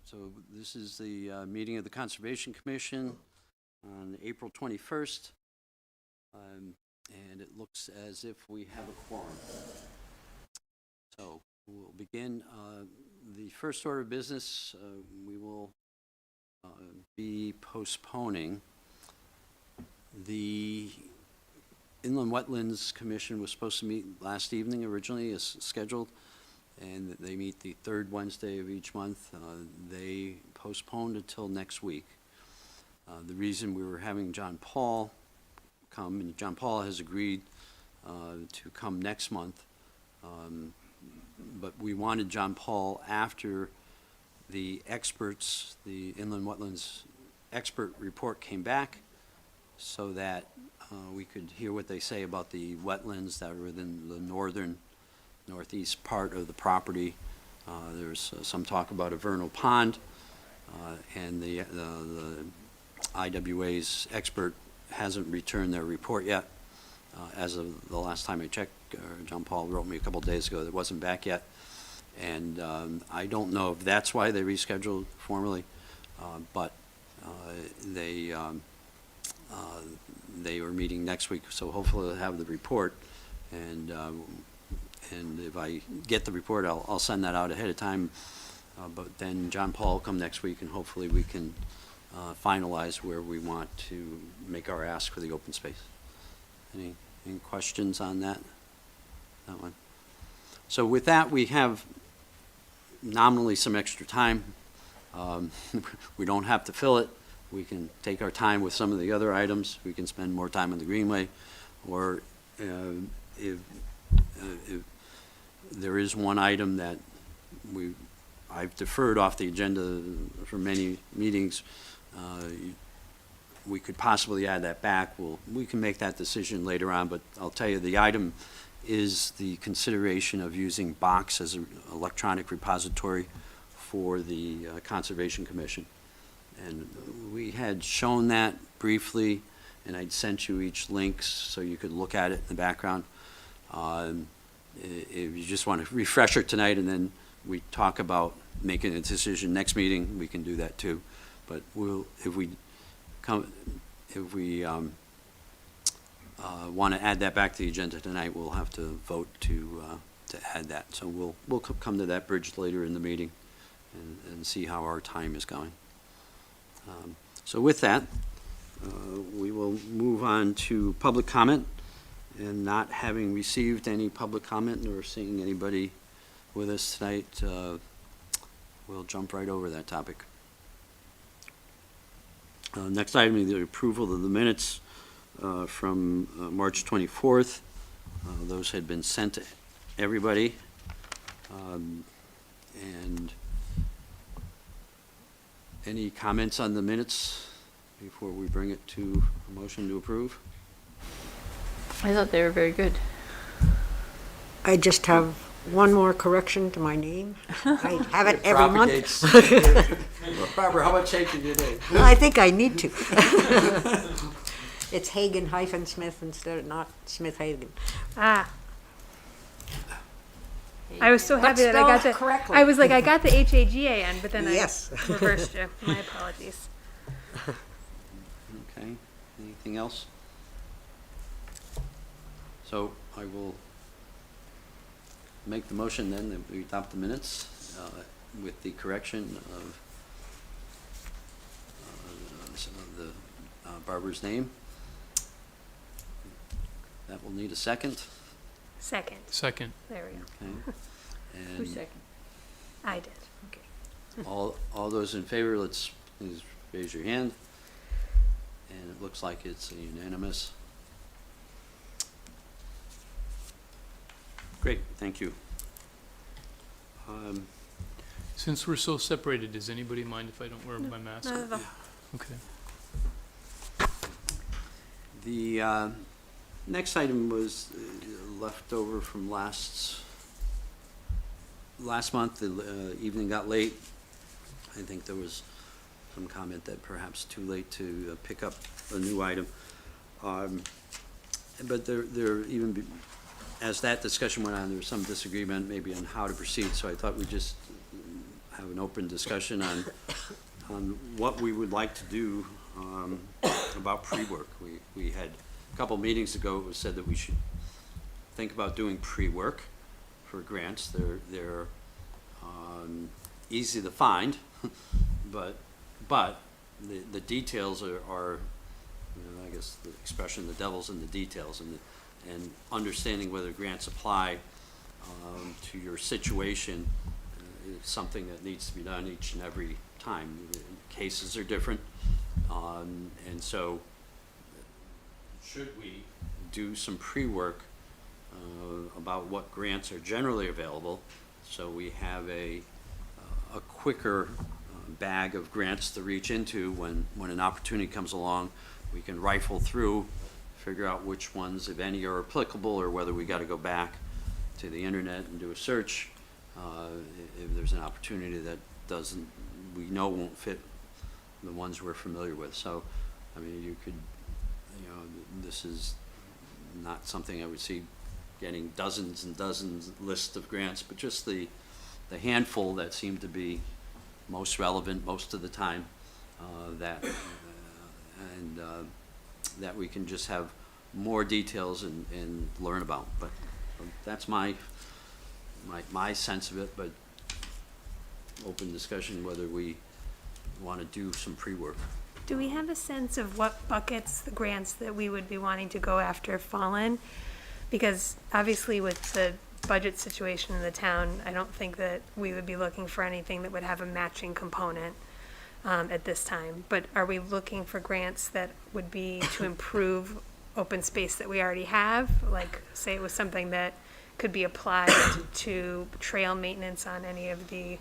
So this is the meeting of the Conservation Commission on April 21st. And it looks as if we have a quorum. So we'll begin. The first order of business, we will be postponing. The Inland Wetlands Commission was supposed to meet last evening originally as scheduled, and they meet the third Wednesday of each month. They postponed until next week. The reason we were having John Paul come, and John Paul has agreed to come next month, but we wanted John Paul after the experts, the Inland Wetlands expert report came back, so that we could hear what they say about the wetlands that are within the northeast part of the property. There's some talk about a vernal pond, and the IWA's expert hasn't returned their report yet. As of the last time I checked, John Paul wrote me a couple days ago that it wasn't back yet. And I don't know if that's why they rescheduled formally, but they were meeting next week, so hopefully they'll have the report. And if I get the report, I'll send that out ahead of time. But then John Paul will come next week, and hopefully we can finalize where we want to make our ask for the open space. Any questions on that one? So with that, we have nominally some extra time. We don't have to fill it. We can take our time with some of the other items. We can spend more time on the Greenway, or if there is one item that I've deferred off the agenda for many meetings, we could possibly add that back. We can make that decision later on, but I'll tell you the item is the consideration of using Box as an electronic repository for the Conservation Commission. And we had shown that briefly, and I'd sent you each links so you could look at it in the background. If you just want to refresh it tonight and then we talk about making a decision next meeting, we can do that too. But if we want to add that back to the agenda tonight, we'll have to vote to add that. So we'll come to that bridge later in the meeting and see how our time is going. So with that, we will move on to public comment, and not having received any public comment nor seeing anybody with us tonight, we'll jump right over that topic. Next item is the approval of the minutes from March 24th. Those had been sent to everybody. And any comments on the minutes before we bring it to a motion to approve? I thought they were very good. I just have one more correction to my name. I have it every month. Well, Barbara, how much change did you do? Well, I think I need to. It's Hagen-Smith instead of not Smith-Hagen. Ah. I was so happy But that I got spelled the. correctly. I was like, I got the H-A-G-A-N, but then Yes. I reversed it. My apologies. Okay, anything else? So I will make the motion then that we adopt the minutes with the correction of Barbara's name. That will need a second. Second. Second. There we go. Okay. Who And second? I did. Okay. all those in favor, please raise your hand. And it looks like it's unanimous. Great, thank you. Since we're so separated, does anybody mind if I don't wear my mask? Not at all. Okay. The next item was left over from last month. The evening got late. I think there was some comment that perhaps too late to pick up a new item. But there even as that discussion went on, there was some disagreement maybe on how to proceed. So I thought we'd just have an open discussion on on what we would like to do about pre-work. We had, a couple meetings ago, it was said that we should think about doing pre-work for grants. They're easy to find, but the details are, you know, I guess the expression, the devil's in the details, and understanding whether grants apply to your situation is something that needs to be done each and every time. Cases are different, and so should we do some pre-work about what grants are generally available, so we have a quicker bag of grants to reach into when an opportunity comes along. We can rifle through, figure out which ones, if any, are applicable, or whether we got to go back to the internet and do a search if there's an opportunity that we know won't fit the ones we're familiar with. So, I mean, you could, you know, this is not something I would see getting dozens and dozens list of grants, but just the handful that seem to be most relevant most of the time, that we can just have more details and learn about. But that's my sense of it, but open discussion whether we want to do some pre-work. Do we have a sense of what buckets the grants that we would be wanting to go after fall in? Because obviously with the budget situation in the town, I don't think that we would be looking for anything that would have a matching component at this time. But are we looking for grants that would be to improve open space that we already have? Like, say it was something that could be applied to trail maintenance on any of the,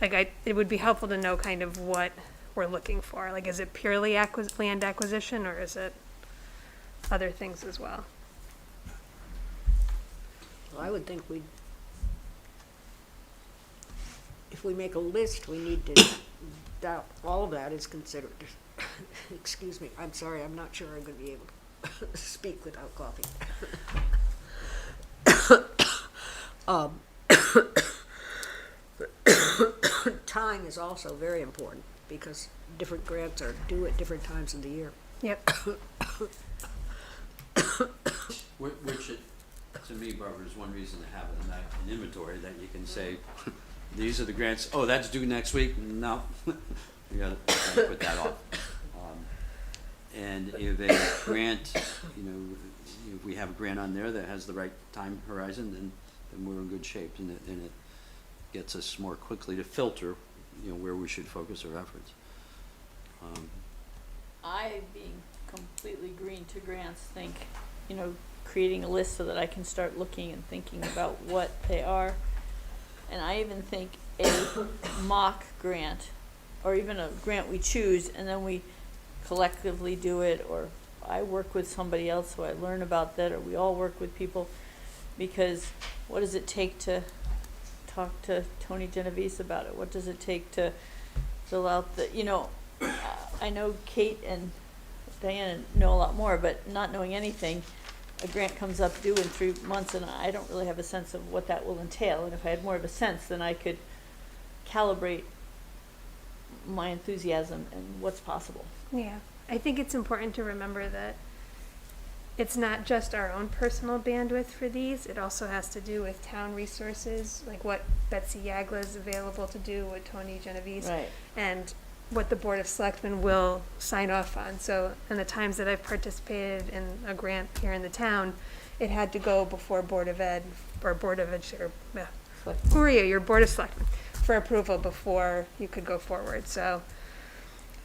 it would be helpful to know kind of what we're looking for. Like, is it purely land acquisition, or is it other things as well? Well, I would think if we make a list, we need to, that all of that is considered. Excuse me, I'm sorry, I'm not sure I'm going to be able to speak without coughing. Time is also very important because different grants are due at different times of the year. Yep. Which to me, Barbara, is one reason to have an inventory that you can say, these are the grants, oh, that's due next week, no, you gotta put that off. And if a grant, you know, if we have a grant on there that has the right time horizon, then we're in good shape, and it gets us more quickly to filter, you know, where we should focus our efforts. I, being completely green to grants, think, you know, creating a list so that I can start looking and thinking about what they are. And I even think a mock grant, or even a grant we choose and then we collectively do it, or I work with somebody else so I learn about that, or we all work with people, because what does it take to talk to Tony Genovese about it? What does it take to fill out the, you know, I know Kate and Diana know a lot more, but not knowing anything, a grant comes up due in 3 months and I don't really have a sense of what that will entail. And if I had more of a sense, then I could calibrate my enthusiasm and what's possible. Yeah, I think it's important to remember that it's not just our own personal bandwidth for these. It also has to do with town resources, like what Betsy Yagla is available to do, what Tony Genovese, Right. and what the Board of Selectmen will sign off on. So in the times that I've participated in a grant here in the town, it had to go before Board of Ed, or Board of Ed, or who are you? Your Board of Selectmen, for approval before you could go forward. So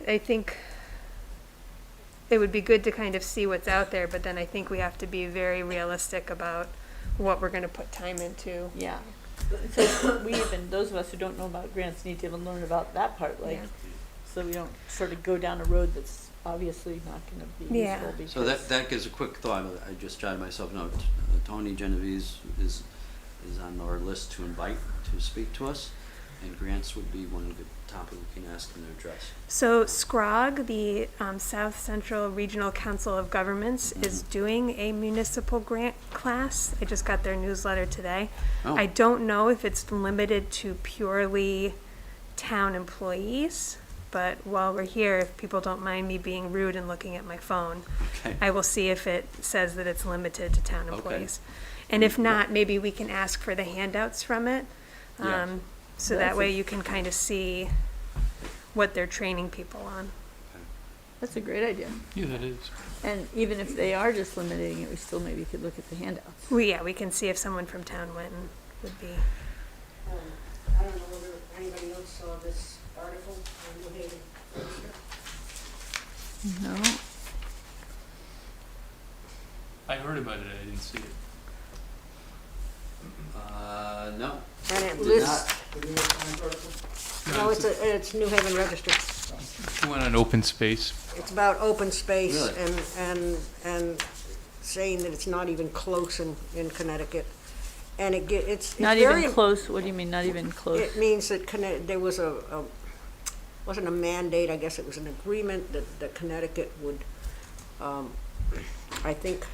I think it would be good to kind of see what's out there, but then I think we have to be very realistic about what we're going to put time into. Yeah. So we even, those of us who don't know about grants need to even learn about that part, like, Yeah. so we don't sort of go down a road that's obviously not going to be Yeah. useful. Because So that gives a quick thought. I just jotted myself a note. Tony Genovese is on our list to invite to speak to us, and grants would be one of the topics we can ask him to address. So SCROG, the South Central Regional Council of Governments, is doing a municipal grant class. I just got their newsletter today. Oh. I don't know if it's limited to purely town employees, but while we're here, if people don't mind me being rude and looking at my phone, Okay. I will see if it says that it's limited to town Okay. employees. And if not, maybe we can ask for the handouts from it. Yeah. So That's that a- way you can kind of see what they're training people on. That's a great idea. Yeah, that is. And even if they are just limiting it, we still maybe could look at the handouts. We can see if someone from town went and would be. I don't know whether anybody else saw this article on New Haven Register. No. I heard about it, I didn't see it. No. And it Did lists, not. no, it's New Haven Register. It went on open space. It's about open space Really? and saying that it's not even close in Connecticut. And it's Not very. even close, what do you mean, not even close? It means that there was wasn't a mandate, I guess it was an agreement that Connecticut would, I think,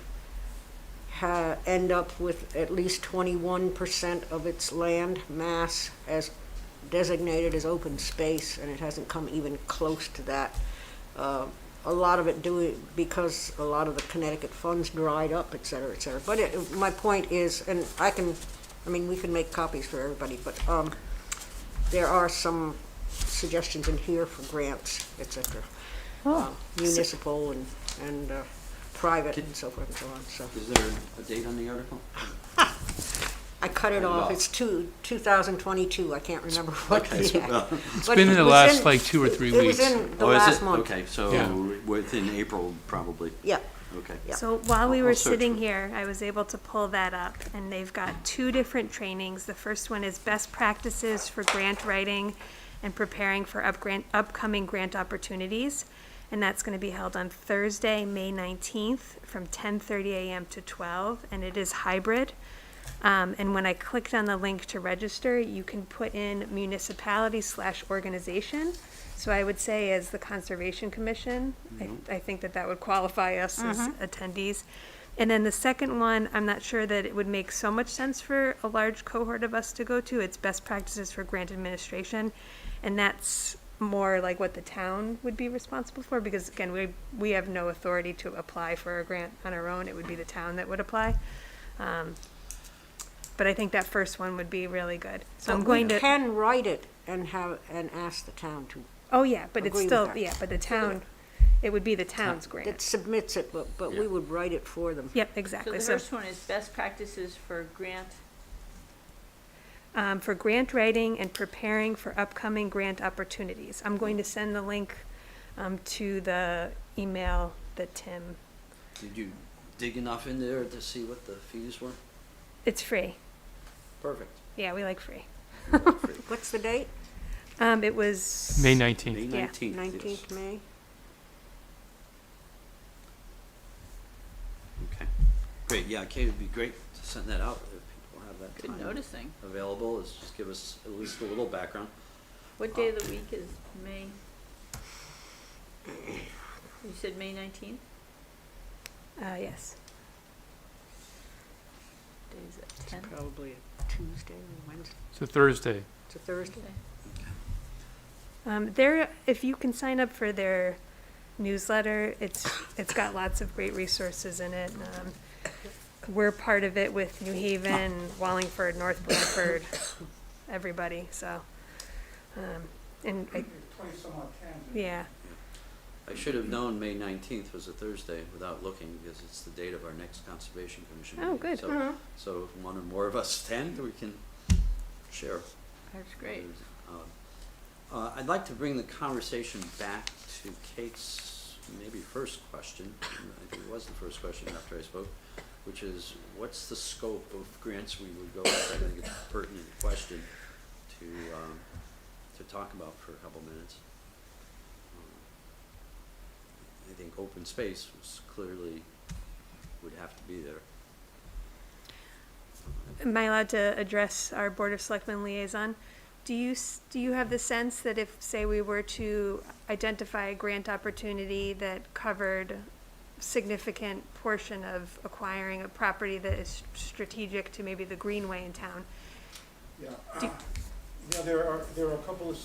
end up with at least 21% of its land mass as designated as open space, and it hasn't come even close to that. A lot of it because a lot of the Connecticut funds dried up, et cetera, et cetera. But my point is, and we can make copies for everybody, but there are some suggestions in here for grants, et cetera. Oh, Municipal and private and so forth and so on, so. Is there a date on the article? I cut it off, it's 2022, I can't remember what. Okay, so, well, It's been in the last like 2 or 3 It was weeks. in the oh, is last it? month. Okay, so Yeah. within April, probably. Yeah, Okay. Yeah. So while we I'll were search sitting for it. here, I was able to pull that up, and they've got 2 different trainings. The first one is best practices for grant writing and preparing for upcoming grant opportunities. And that's going to be held on Thursday, May 19th from 10:30 a.m. to 12, and it is hybrid. And when I clicked on the link to register, you can put in municipality/organization. So I would say as the Conservation Commission, I think that would qualify us as attendees. And then the second one, I'm not sure that it would make so much sense for a large cohort of us to go to. It's best practices for grant administration. And that's more like what the town would be responsible for, because again, we have no authority to apply for a grant on our own. It would be the town that would apply. But I think that first one would be really good. So I'm going We to, can write it and ask the town to, oh yeah, but it's agree with still, that. yeah, but the town, it would be the town's that grant. submits it, but we Yeah. would write it for them. Yep, so exactly. the So, first one is best practices for grant. for grant writing and preparing for upcoming grant opportunities. I'm going to send the link, to the email that Tim, Did you dig enough in there to see what the fees were? it's free. Perfect. Yeah, we like free. What's the date? It was. May May 19th. Yeah. 19th. 19th May? Okay. Great, yeah, Kate, it'd be great to send that out if people have that Good time noticing. available. Is just give us at least a little background. What day of the week is May? You said May 19th? Yes. Day is it, 10? Probably a Tuesday or Wednesday. It's a Thursday. It's a Thursday. There, if you can sign up for their newsletter, it's got lots of great resources in it. We're part of it with New Haven, Wallingford, North Branford, everybody, so. And I, yeah, I should have known May 19th was a Thursday without looking, because it's the date of our next Conservation Commission Oh, meeting. good. So, so if one or more of us attend, we can share. That's great. I'd like to bring the conversation back to Kate's maybe first question. I think it was the first question after I spoke, which is, what's the scope of grants we would go with? I think it's a pertinent question to talk about for a couple minutes. I think open space was clearly would have to be there. am I allowed to address our Board of Selectmen liaison? Do you have the sense that if, say, we were to identify a grant opportunity that covered significant portion of acquiring a property that is strategic to maybe the Greenway in town? Yeah, Do- yeah, there are a couple of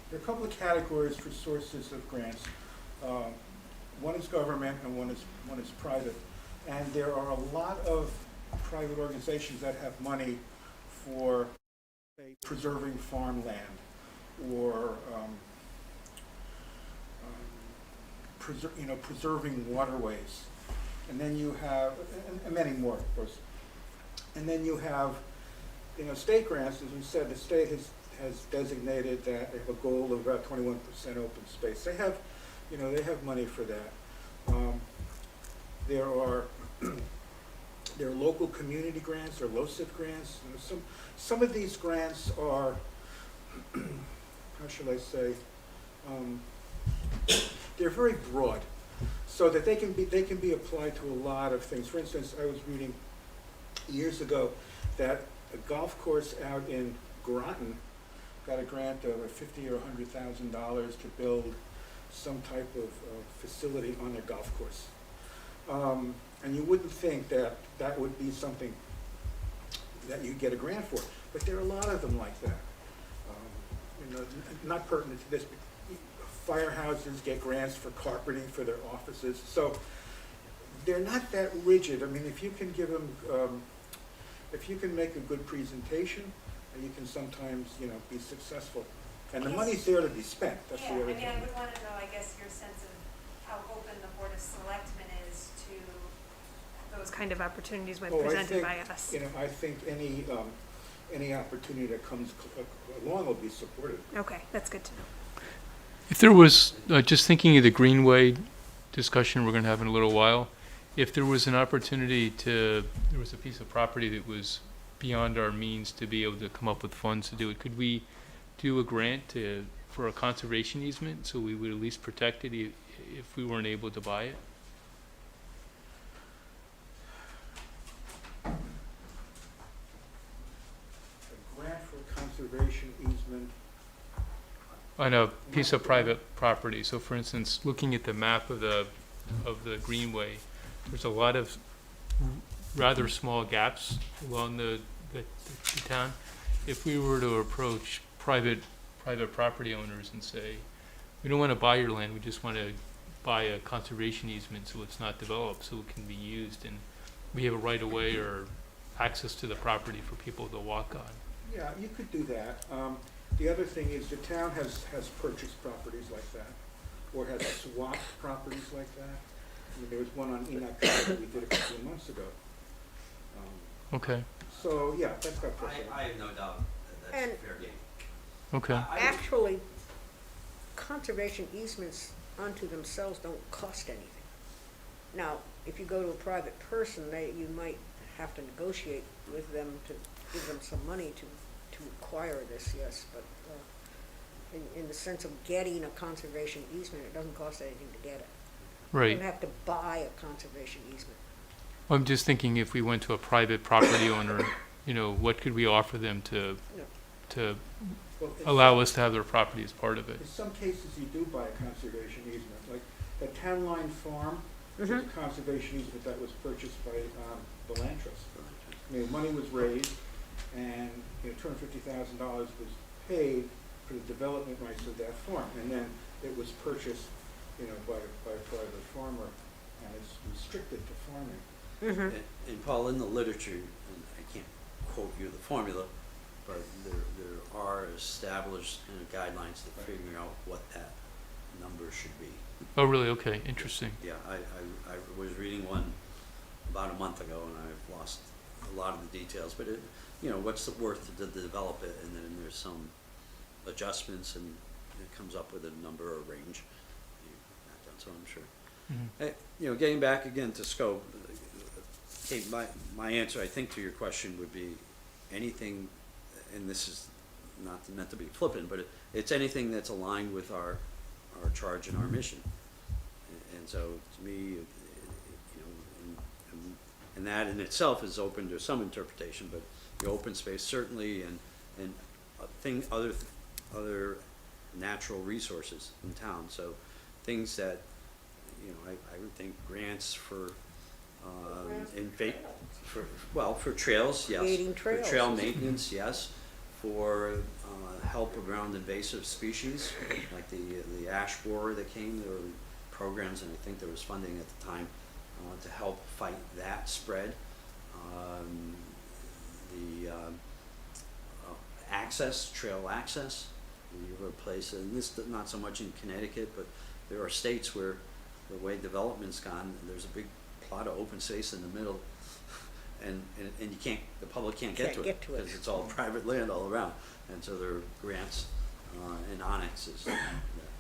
there are a couple of categories for sources of grants. One is government and one is private. And there are a lot of private organizations that have money for, say, preserving farmland or preserving waterways. And then you have, and many more, of course. And then you have, state grants. As we said, the state has designated that they have a goal of about 21% open space. They have, they have money for that. There are local community grants or LoCIP grants. Some of these grants are, how shall I say, they're very broad, so that they can be applied to a lot of things. For instance, I was reading years ago that a golf course out in Groton got a grant of $50,000 or $100,000 to build some type of facility on their golf course. And you wouldn't think that that would be something that you'd get a grant for, but there are a lot of them like that. Not pertinent to this, but firehouses get grants for carpeting for their offices. So they're not that rigid. I mean, if you can give them, if you can make a good presentation, you can sometimes, be successful. And the money's there to be spent. That's the other thing. I would want to know, I guess, your sense of how open the Board of Selectmen is to those kind of opportunities when presented by us. I think any opportunity that comes along will be supported. Okay, that's good to know. If there was, just thinking of the Greenway discussion we're going to have in a little while, if there was an opportunity there was a piece of property that was beyond our means to be able to come up with funds to do it, could we do a grant for a conservation easement so we would at least protect it if we weren't able to buy it? A grant for conservation easement. On a piece of private property. So for instance, looking at the map of the Greenway, there's a lot of rather small gaps along the town. If we were to approach private property owners and say, we don't want to buy your land, we just want to buy a conservation easement so it's not developed, so it can be used, and we have a right of way or access to the property for people to walk on. Yeah, you could do that. The other thing is the town has purchased properties like that, or has swapped properties like that. I mean, there was one on Enoch Drive that we did a couple of months ago. Okay. So, yeah, that's got precedent. I have no doubt that that's And- fair game. Okay. Actually, conservation easements unto themselves don't cost anything. Now, if you go to a private person, you might have to negotiate with them to give them some money to acquire this, yes, but in the sense of getting a conservation easement, it doesn't cost anything to get it. You Right. don't have to buy a conservation easement. I'm just thinking if we went to a private property owner, what could we offer them to Well, allow us to have their property as part of it? in some cases, you do buy a conservation easement, like the Town Line Farm, was a conservation easement that was purchased by the land trust. I mean, money was raised, and $250,000 was paid for the development rights of that farm, and then it was purchased, by a private farmer, and it's restricted to farming. And Paul, in the literature, and I can't quote you the formula, but there are established guidelines to figure out what that number should be. Oh, really? Okay. Interesting. Yeah, I was reading one about a month ago, and I've lost a lot of the details, but what's it worth to develop it, and then there's some adjustments, and it comes up with a number or range. So I'm sure. Mm-hmm. Getting back again to scope, Kate, my answer, I think, to your question would be anything, and this is not meant to be flippant, but it's anything that's aligned with our charge and our mission. And so, to me, and that in itself is open to some interpretation, but the open space certainly, and other natural resources in town. So things that, I would think grants for for trails, yes. Creating For trails. trail maintenance, yes. For help around invasive species, like the ash borer that came. There were programs, and I think there was funding at the time to help fight that spread. The access, trail access. You have a place, and this not so much in Connecticut, but there are states where the way development's gone, there's a big plot of open space in the middle, and you can't, the public can't get to it because it's all private land all around. And so there are grants, and Onyx is,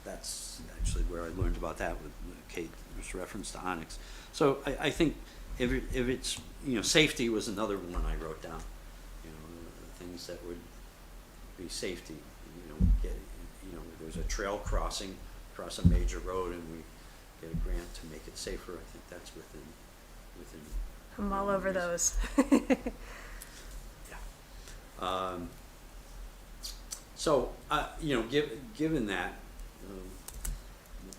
that's actually where I learned about that with Kate's reference to Onyx. So I think if it's, safety was another one I wrote down, things that would be safety, there's a trail crossing across a major road and we get a grant to make it safer. I think that's within I'm all over reason. those. Yeah. So, given that,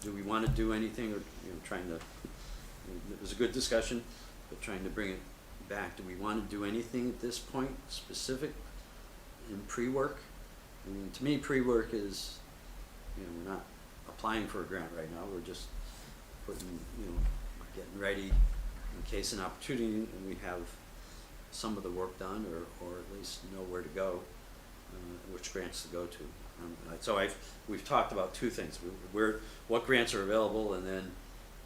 do we want to do anything, or trying to? It was a good discussion, but trying to bring it back. Do we want to do anything at this point specific in pre-work? I mean, to me, pre-work is, we're not applying for a grant right now. We're just putting, getting ready in case an opportunity, and we have some of the work done, or at least know where to go, which grants to go to. So we've talked about two things: what grants are available, and then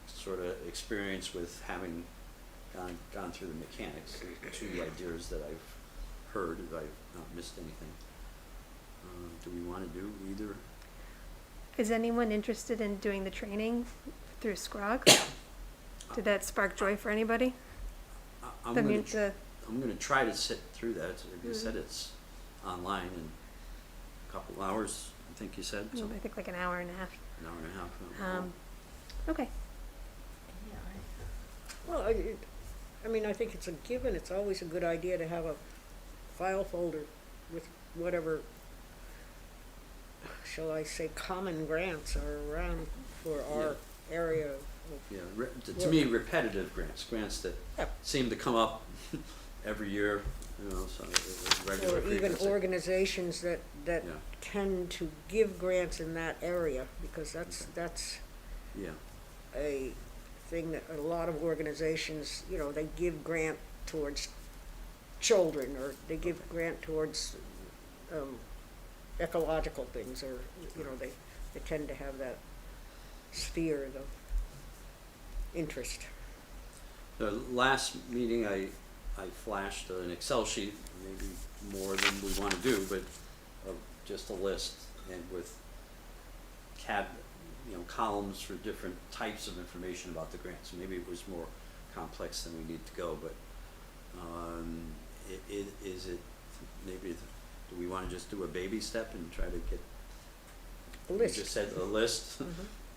sort of experience with having gone through the mechanics. Two ideas that I've heard, if I've not missed anything. Do we want to do either? Is anyone interested in doing the training through SCROG? Did that spark joy for anybody? I'm The gonna mu- the- I'm going to try to sit through that. Like you said, it's online in a couple hours, I think you said. So I think like an hour and a half. an hour and a half. Okay. Well, I mean, I think it's a given, it's always a good idea to have a file folder with whatever, shall I say, common grants are around for our area of Yeah, to me, repetitive grants that Yeah. seem to come up every year, so it's regular or even frequency. organizations that Yeah. tend to give grants in that area, because that's Yeah, a thing that a lot of organizations, they give grant towards children, or they give grant towards ecological things, or, they tend to have that sphere of interest. the last meeting I flashed an Excel sheet, maybe more than we want to do, but of just a list, and with columns for different types of information about the grants. Maybe it was more complex than we need to go, but do we want to just do a baby step and try to get A list. You just said a list.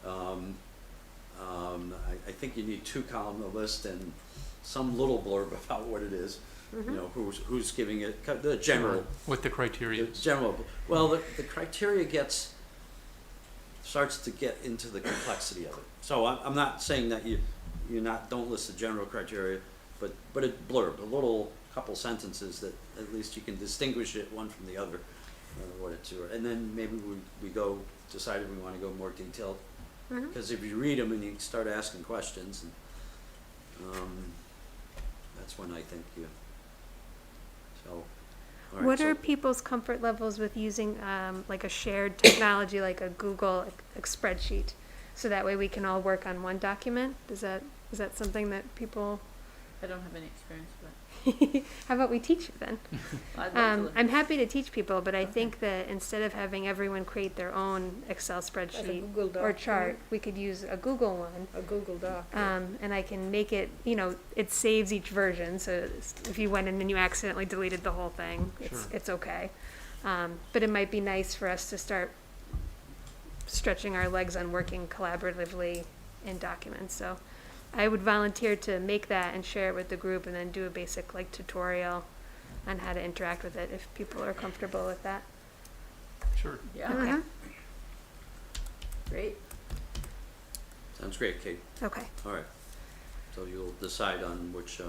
Mhm. I think you need 2-column a list and some little blurb about what it is. Who's giving it, the general. What the criteria is. Well, the criteria starts to get into the complexity of it. So I'm not saying that don't list the general criteria, but a blurb, a little couple sentences that at least you can distinguish it one from the other, what it's, and then maybe we decide if we want to go more detailed. Because if you read them and you start asking questions, that's when I think all right, What so- are people's comfort levels with using like a shared technology, like a Google spreadsheet, so that way we can all work on one document? Is that something that people? I don't have any experience with How about we teach you then? it. I'd love to. I'm happy to teach people, but I think that instead of having everyone create their own Excel spreadsheet Google Doc, or chart, we could use a Google one. A Google Doc. And I can make it, it saves each version, so if you went in and you accidentally deleted the whole thing, it's okay. But it might be nice for us to start stretching our legs on working collaboratively in documents. So I would volunteer to make that and share it with the group, and then do a basic tutorial on how to interact with it if people are comfortable with that. Sure. Yeah, Okay. great. Sounds great, Kate. Okay. All right. So you'll decide on which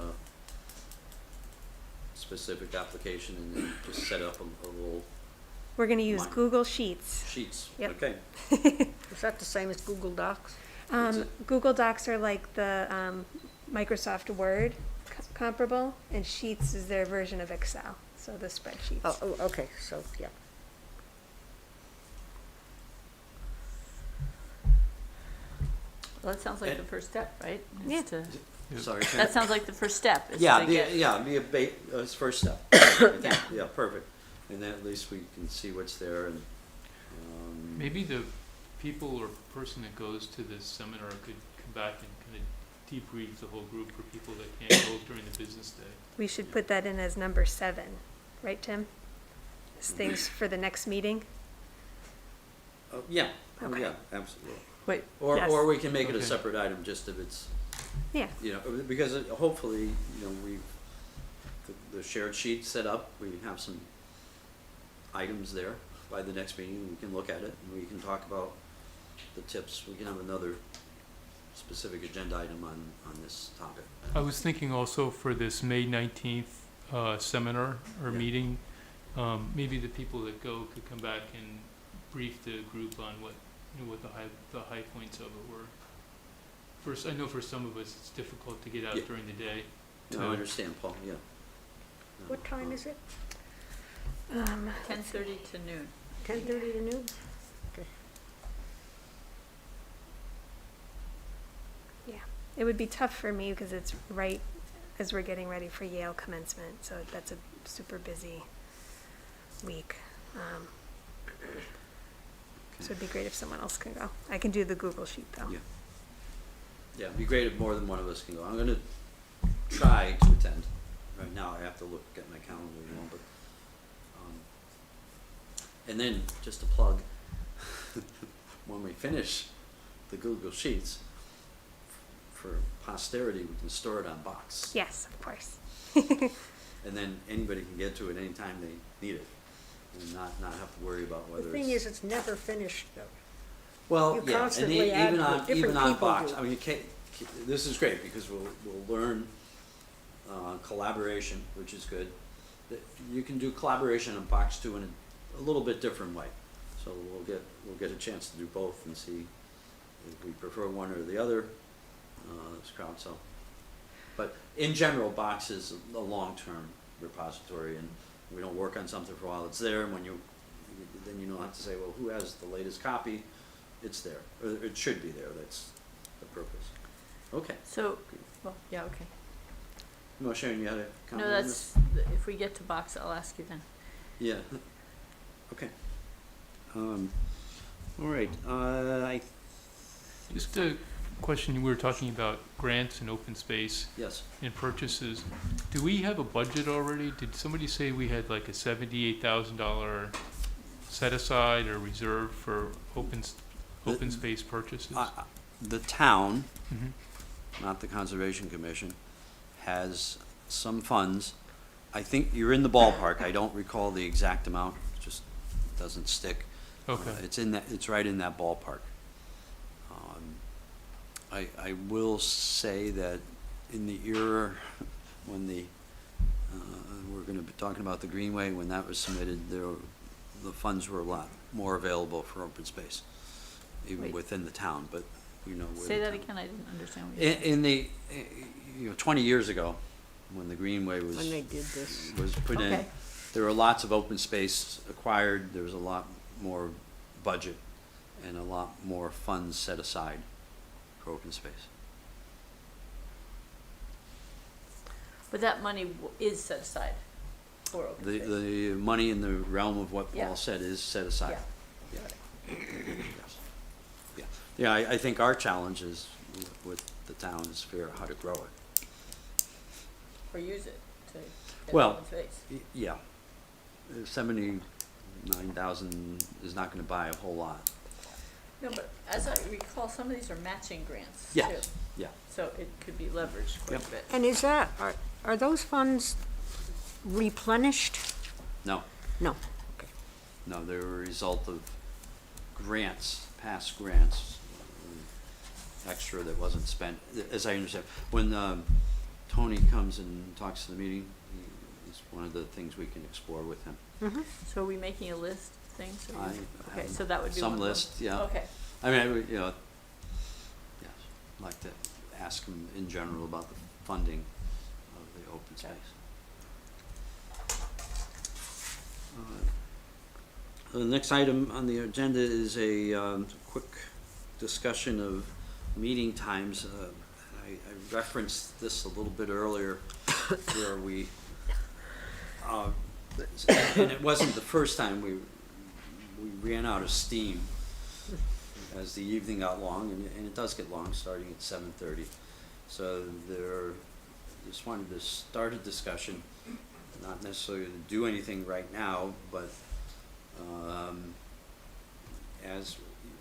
specific application, and then just set up a little We're gonna use Mine. Google Sheets. Sheets, Yep. okay. Is that the same as Google Docs? Google Docs are like the Microsoft Word comparable, and Sheets is their version of Excel, so the spreadsheets. Oh, okay, so, yeah. Well, that sounds like the first step, right? Is Yeah. to- Sorry, Sam. That sounds like the first step, is Yeah, to get. be a it's first step. I think. Yeah, perfect. And then at least we can see what's there and, Maybe the people or person that goes to this seminar could come back and kind of debrief the whole group for people that can't go during the business day. We should put that in as number 7, right, Tim? As things for the next meeting? yeah, Okay. yeah, absolutely. Wait, Or, Yes. or we can make it a Okay. separate item, just if it's, Yeah, because hopefully, we've, the shared sheet set up, we have some items there by the next meeting, we can look at it, and we can talk about the tips, we can have another specific agenda item on this topic. I was thinking also for this May 19th seminar or Yeah. meeting, maybe the people that go could come back and brief the group on what the high points of it were. First, I know for some of us it's difficult to get out Yeah. during the day. No, I understand, Paul, yeah. What time is it? 10:30 to noon. 10:30 to noon? Okay. yeah. It would be tough for me because it's right as we're getting ready for Yale commencement, so that's a super busy week. So it'd be great if someone else can go. I can do the Google Sheet, though. Yeah. Yeah, it'd be great if more than one of us can go. I'm gonna try to attend. Right now, I have to look at my calendar, but, and then, just to plug, when we finish the Google Sheets, for posterity, we can store it on Box. Yes, of course. And then anybody can get to it anytime they need it, and not have to worry about The whether thing is, it's never finished, though. Well, You yeah, and constantly add even to it. on, Different even on people Box, do. I mean, this is great, because we'll learn, collaboration, which is good. You can do collaboration on Box too in a little bit different way. So we'll get a chance to do both and see if we prefer one or the other, this crowd, so. But in general, Box is a long-term repository, and we don't work on something for a while, it's there, and then you don't have to say, well, who has the latest copy? It's there, or it should be there, that's the purpose. Okay. So, well, yeah, okay. No, Sharon, you had a comment No, on this? that's, if we get to box, I'll ask you then. Yeah, okay. All right, Just a question, we were talking about grants and open space yes, and purchases. Do we have a budget already? Did somebody say we had like a $78,000 set aside or reserve for open space purchases? the town, Mhm. not the Conservation Commission, has some funds. I think you're in the ballpark, I don't recall the exact amount, it just doesn't stick. Okay. It's right in that ballpark. I will say that in the era when we're gonna be talking about the Greenway, when that was submitted, the funds were a lot more available for open space, even Wait. within the town, but you know. where Say the that town- again, I didn't understand what you said. In the, 20 years ago, when the Greenway was When they did this. put in, Okay. there were lots of open space acquired, there was a lot more budget and a lot more funds set aside for open space. But that money is set aside for open space. The money in the realm of what Yeah. Paul said is set aside. Yeah. Yeah. Yes. Yeah, yeah, I think our challenge is with the town is to figure out how to grow it. Or use it to get Well, open space. Yeah, 79,000 is not gonna buy a whole lot. No, but as I recall, some of these are matching grants too. Yes, yeah. So it could be leveraged quite a Yep. bit. And is that, are those funds replenished? No, No. no, they're a result of grants, past grants, extra that wasn't spent, as I understand. When Tony comes and talks to the meeting, it's one of the things we can explore with him. Mm-hmm. So are we making a list? things? Or I you- Okay, have so that would be some one. list, yeah. Okay, I mean, I would, yes, I'd like to ask them in general about the funding of the open Okay. space. The next item on the agenda is a quick discussion of meeting times. I referenced this a little bit earlier where we, and it wasn't the first time we ran out of steam as the evening got long, and it does get long, starting at 7:30. So just wanted to start a discussion, not necessarily to do anything right now, but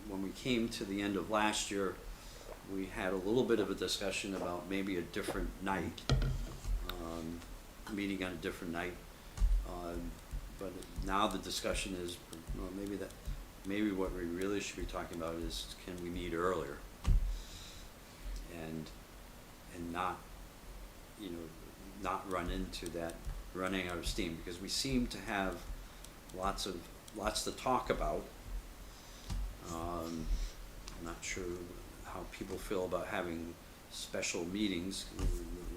when we came to the end of last year, we had a little bit of a discussion about maybe a different night, meeting on a different night. But now the discussion is, well, maybe what we really should be talking about is, can we meet earlier? And not, not run into that running out of steam, because we seem to have lots to talk about. I'm not sure how people feel about having special meetings.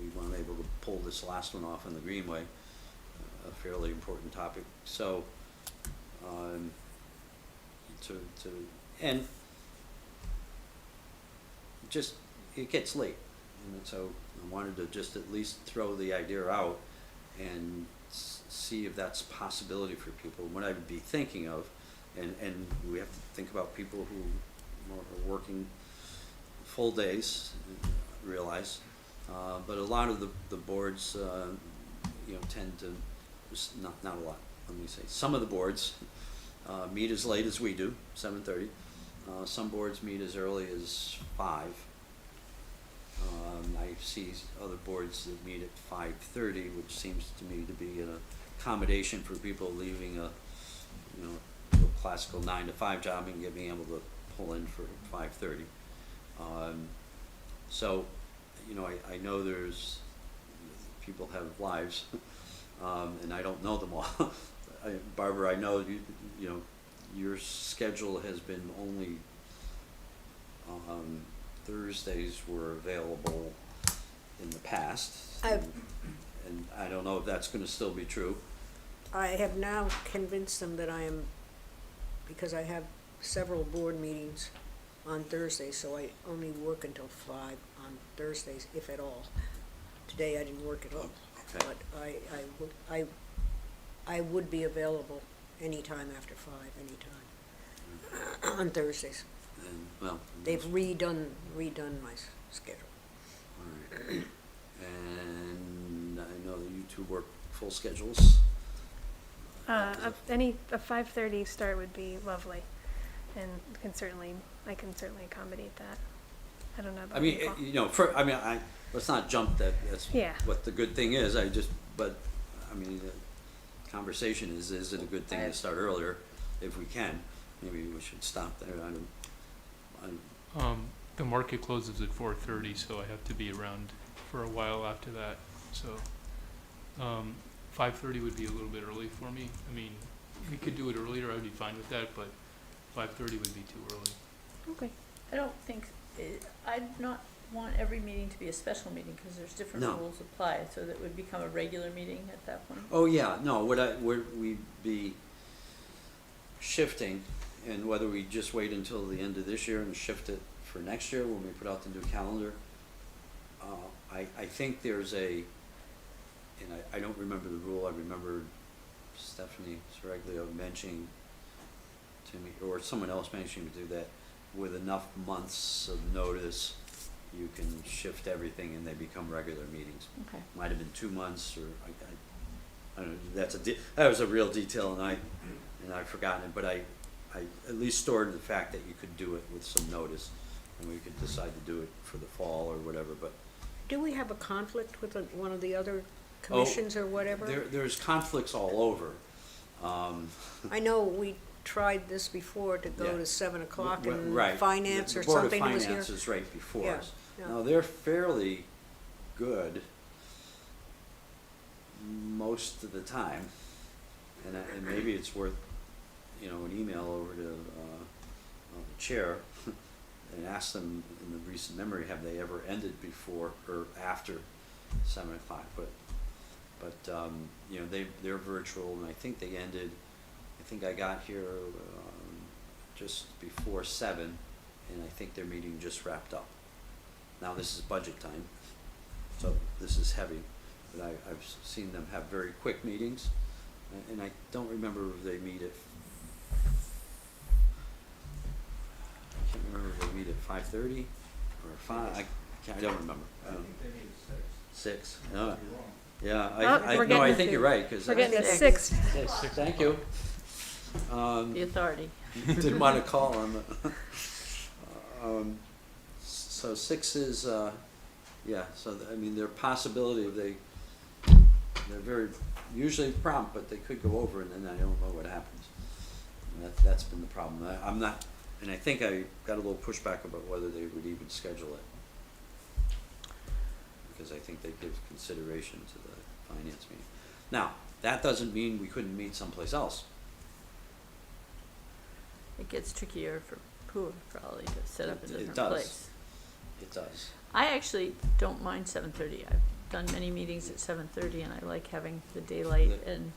We weren't able to pull this last one off on the Greenway, a fairly important topic. So, and just, it gets late, and so I wanted to just at least throw the idea out and see if that's a possibility for people. What I would be thinking of, and we have to think about people who are working full days, realize, but a lot of the boards, tend to, not a lot, let me say, some of the boards meet as late as we do, 7:30. Some boards meet as early as 5. I see other boards that meet at 5:30, which seems to me to be an accommodation for people leaving a classical 9-to-5 job and being able to pull in for 5:30. So, I know there's people have lives, and I don't know them all. Barbara, I know your schedule has been only Thursdays were available in the past, and I don't know if that's going to still be true. I have now convinced them that I am, because I have several board meetings on Thursdays, so I only work until 5 on Thursdays, if at all. Today I didn't work at all, Okay. but I would be available anytime after 5, anytime, on Thursdays. And, well, They've redone my schedule. all right. And I know that you two work full schedules. A 5:30 start would be lovely, and I can certainly accommodate that. I don't know about I mean, people. let's not jump that, that's Yeah. what the good thing is, the conversation is it a good thing to start earlier, if we can? Maybe we should stop there, The market closes at 4:30, so I have to be around for a while after that. So 5:30 would be a little bit early for me. I mean, we could do it earlier, I'd be fine with that, but 5:30 would be too early. Okay. I don't think, I'd not want every meeting to be a special meeting, because there's different No. rules apply, so that would become a regular meeting at that point. Oh, yeah, no, would we be shifting, and whether we just wait until the end of this year and shift it for next year when we put out the new calendar, I think there's and I don't remember the rule. I remember Stephanie Saraglio mentioning to me, or someone else mentioning to do that, with enough months of notice, you can shift everything and they become regular meetings. Okay. Might have been 2 months, or I don't know. That was a real detail, and I've forgotten it. But I at least stored the fact that you could do it with some notice, and we could decide to do it for the fall or whatever. But Do we have a conflict with one of the other commissions or whatever? there's conflicts all over. I know we tried this before to go Yeah. to 7 o'clock and Right. finance The or Board of something was here. Finance is right before Yeah, us. yeah. Now, they're fairly good most of the time, and maybe it's worth an email over to the chair and asked them in the recent memory, have they ever ended before or after 7 o'clock? But they're virtual, and I think they ended. I think I got here just before 7, and I think their meeting just wrapped up. Now this is budget time, so this is heavy, but I've seen them have very quick meetings, and I don't remember if they meet at. I can't remember if they meet at 5:30 or 5. I don't remember. I think they need 6. 6. I could be wrong. Yeah, Oh, we're I getting think to- you're right, because We're getting to Six. 6. Thank you. The authority. Didn't want to call on the. So 6 is, so I mean, there are possibility of they're very, usually prompt, but they could go over, and then I don't know what happens. And that's been the problem. I'm not, and I think I got a little pushback about whether they would even schedule it, because I think they give consideration to the finance meeting. Now, that doesn't mean we couldn't meet someplace else. It gets trickier for Pooh probably to set up a It different does. place. It does. I actually don't mind 7:30. I've done many meetings at 7:30, and I like having the daylight and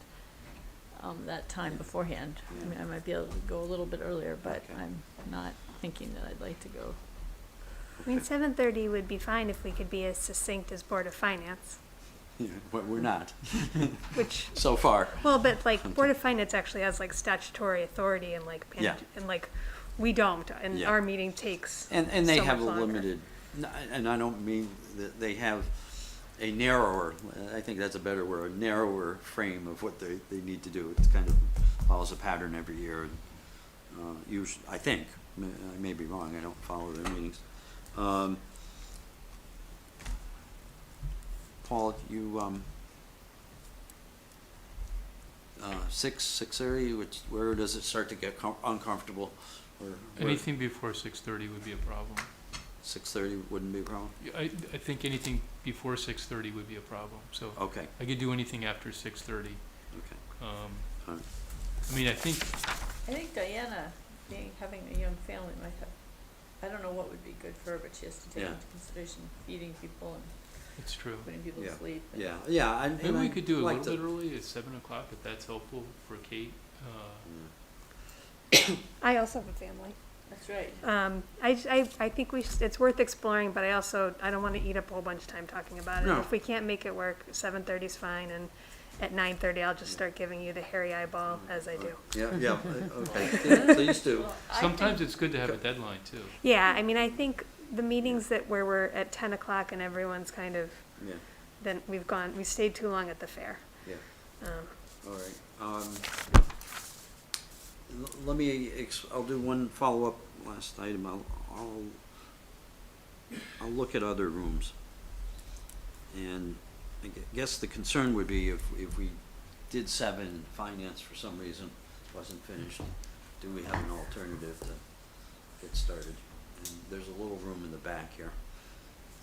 that time beforehand. I mean, I might be able to go a little bit earlier, but Okay. I'm not thinking that I'd like to go. I mean, 7:30 would be fine if we could be as succinct as Board of Finance, Yeah, but we're not, which, so far. well, but like, Board of Finance actually has like statutory authority and like, Yeah. and like, we don't, and Yeah. our meeting takes And they so have a much longer. limited, and I don't mean that they have a narrower, I think that's a better word, a narrower frame of what they need to do. It kind of follows a pattern every year. Usually, I think, I may be wrong, I don't follow their meetings. Paul, you, 6:30, where does it start to get uncomfortable? Or Anything before 6:30 would be a problem. 6:30 wouldn't be a problem? Yeah, I think anything before 6:30 would be a problem, so Okay, I could do anything after 6:30. okay. Alright. I mean, I think, I think Diana, having a young family, might have. I don't know what would be good for her, but she has to take Yeah. into consideration feeding people and it's true. putting people Yeah. to sleep. And Yeah, Maybe we could do a like little to- bit early at 7 o'clock, if that's helpful for Kate. I also have a family. That's right. I think it's worth exploring, but I don't want to eat up a whole bunch of time talking about it. No. If we can't make it work, 7:30 is fine, and at 9:30, I'll just start giving you the hairy eyeball as I do. Yeah, okay, please do. Well, I Sometimes think- it's good to have a deadline too. Yeah, I mean, I think the meetings where we're at 10 o'clock and everyone's kind of, Yeah, then we stayed too long at the fair. yeah, Um, all right. Let me, I'll do one follow-up last item. I'll look at other rooms. And I guess the concern would be if we did 7 and finance for some reason wasn't finished, do we have an alternative to get started? And there's a little room in the back here,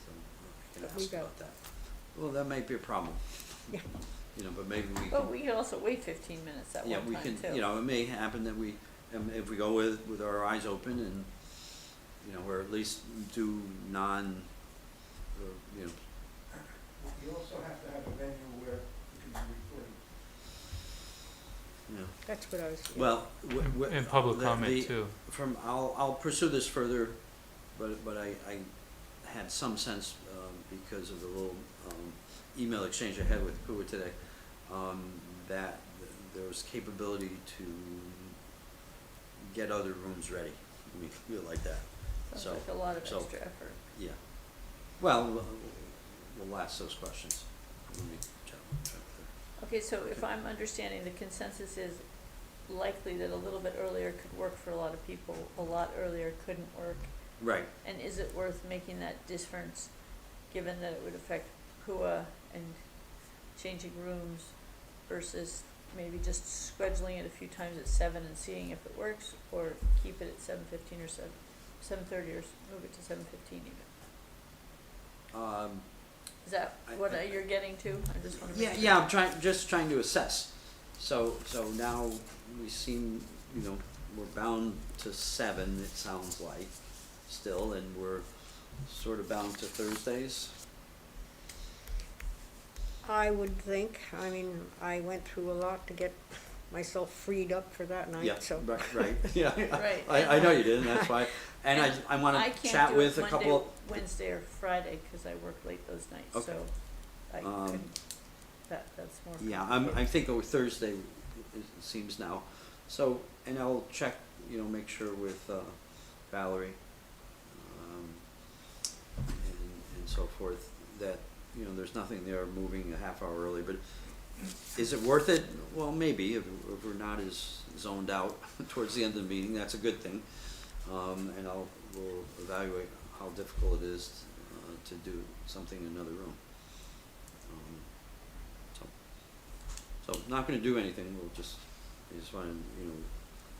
so I But can we ask got- about that. Well, that might be a problem. Yeah. But maybe we can. But we could also wait 15 minutes at Yeah, one we time can, too. it may happen that we, if we go with our eyes open and, or at least do or, You also have to have a venue where you can be recorded. That's what I was. Well, And public the- comment too. I'll pursue this further, but I had some sense, because of the little, email exchange I had with Pua today, that there was capability to get other rooms ready. Let me feel like that. Sounds So- like a lot of so- extra effort. Yeah. Well, we'll ask those questions. Let me check with her. Okay, so if I'm understanding, the consensus is likely that a little bit earlier could work for a lot of people, a lot earlier couldn't work. Right. And is it worth making that difference, given that it would affect PUA and changing rooms versus maybe just scheduling it a few times at 7 and seeing if it works, or keep it at 7:15 or 7:30, or move it to 7:15 even? Is that what you're getting to? I just wanna make sure. Yeah, I'm just trying to assess. So now we seem you know, we're bound to 7, it sounds like, still, and we're sort of bound to Thursdays. I would think, I mean, I went through a lot to get myself freed up for that Yeah, night, so. right, yeah. Right. I know you did, and that's why, and I I wanna can't chat do with it a Monday, couple, Wednesday or Friday, cause I work late those nights, Okay. so I Um, couldn't, that's more yeah, I complicated. think over Thursday, it seems now. So, and I'll check, you know, make sure with Valerie, and so forth, that, you know, there's nothing there moving a half hour early, but is it worth it? Well, maybe, if we're not as zoned out towards the end of the meeting, that's a good thing. And we'll evaluate how difficult it is to do something in another room. So not gonna do anything, I just wanna, you know,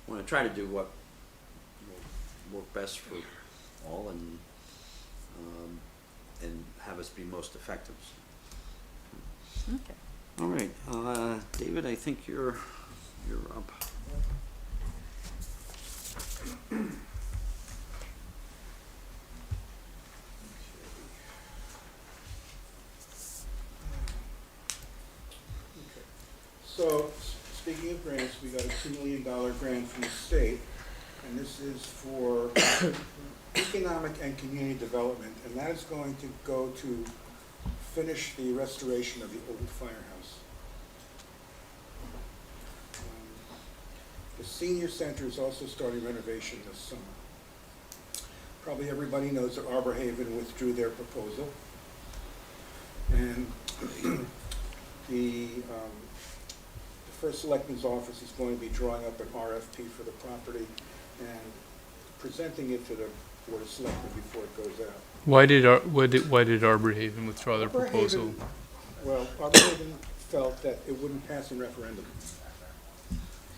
wanna try to do what will work best for all and have us be most effective. Okay. All right, David, I think you're up. So, speaking of grants, we got a $2 million grant from the state, and this is for economic and community development, and that is going to go to finish the restoration of the old firehouse. The senior center is also starting renovation this summer. Probably everybody knows that Arbor Haven withdrew their proposal, and the First Selectman's office is going to be drawing up an RFP for the property and presenting it to the Board of Selectmen before it goes out. Why did Arbor Haven withdraw their Arbor proposal? Haven- Well, Arbor Haven felt that it wouldn't pass in referendum,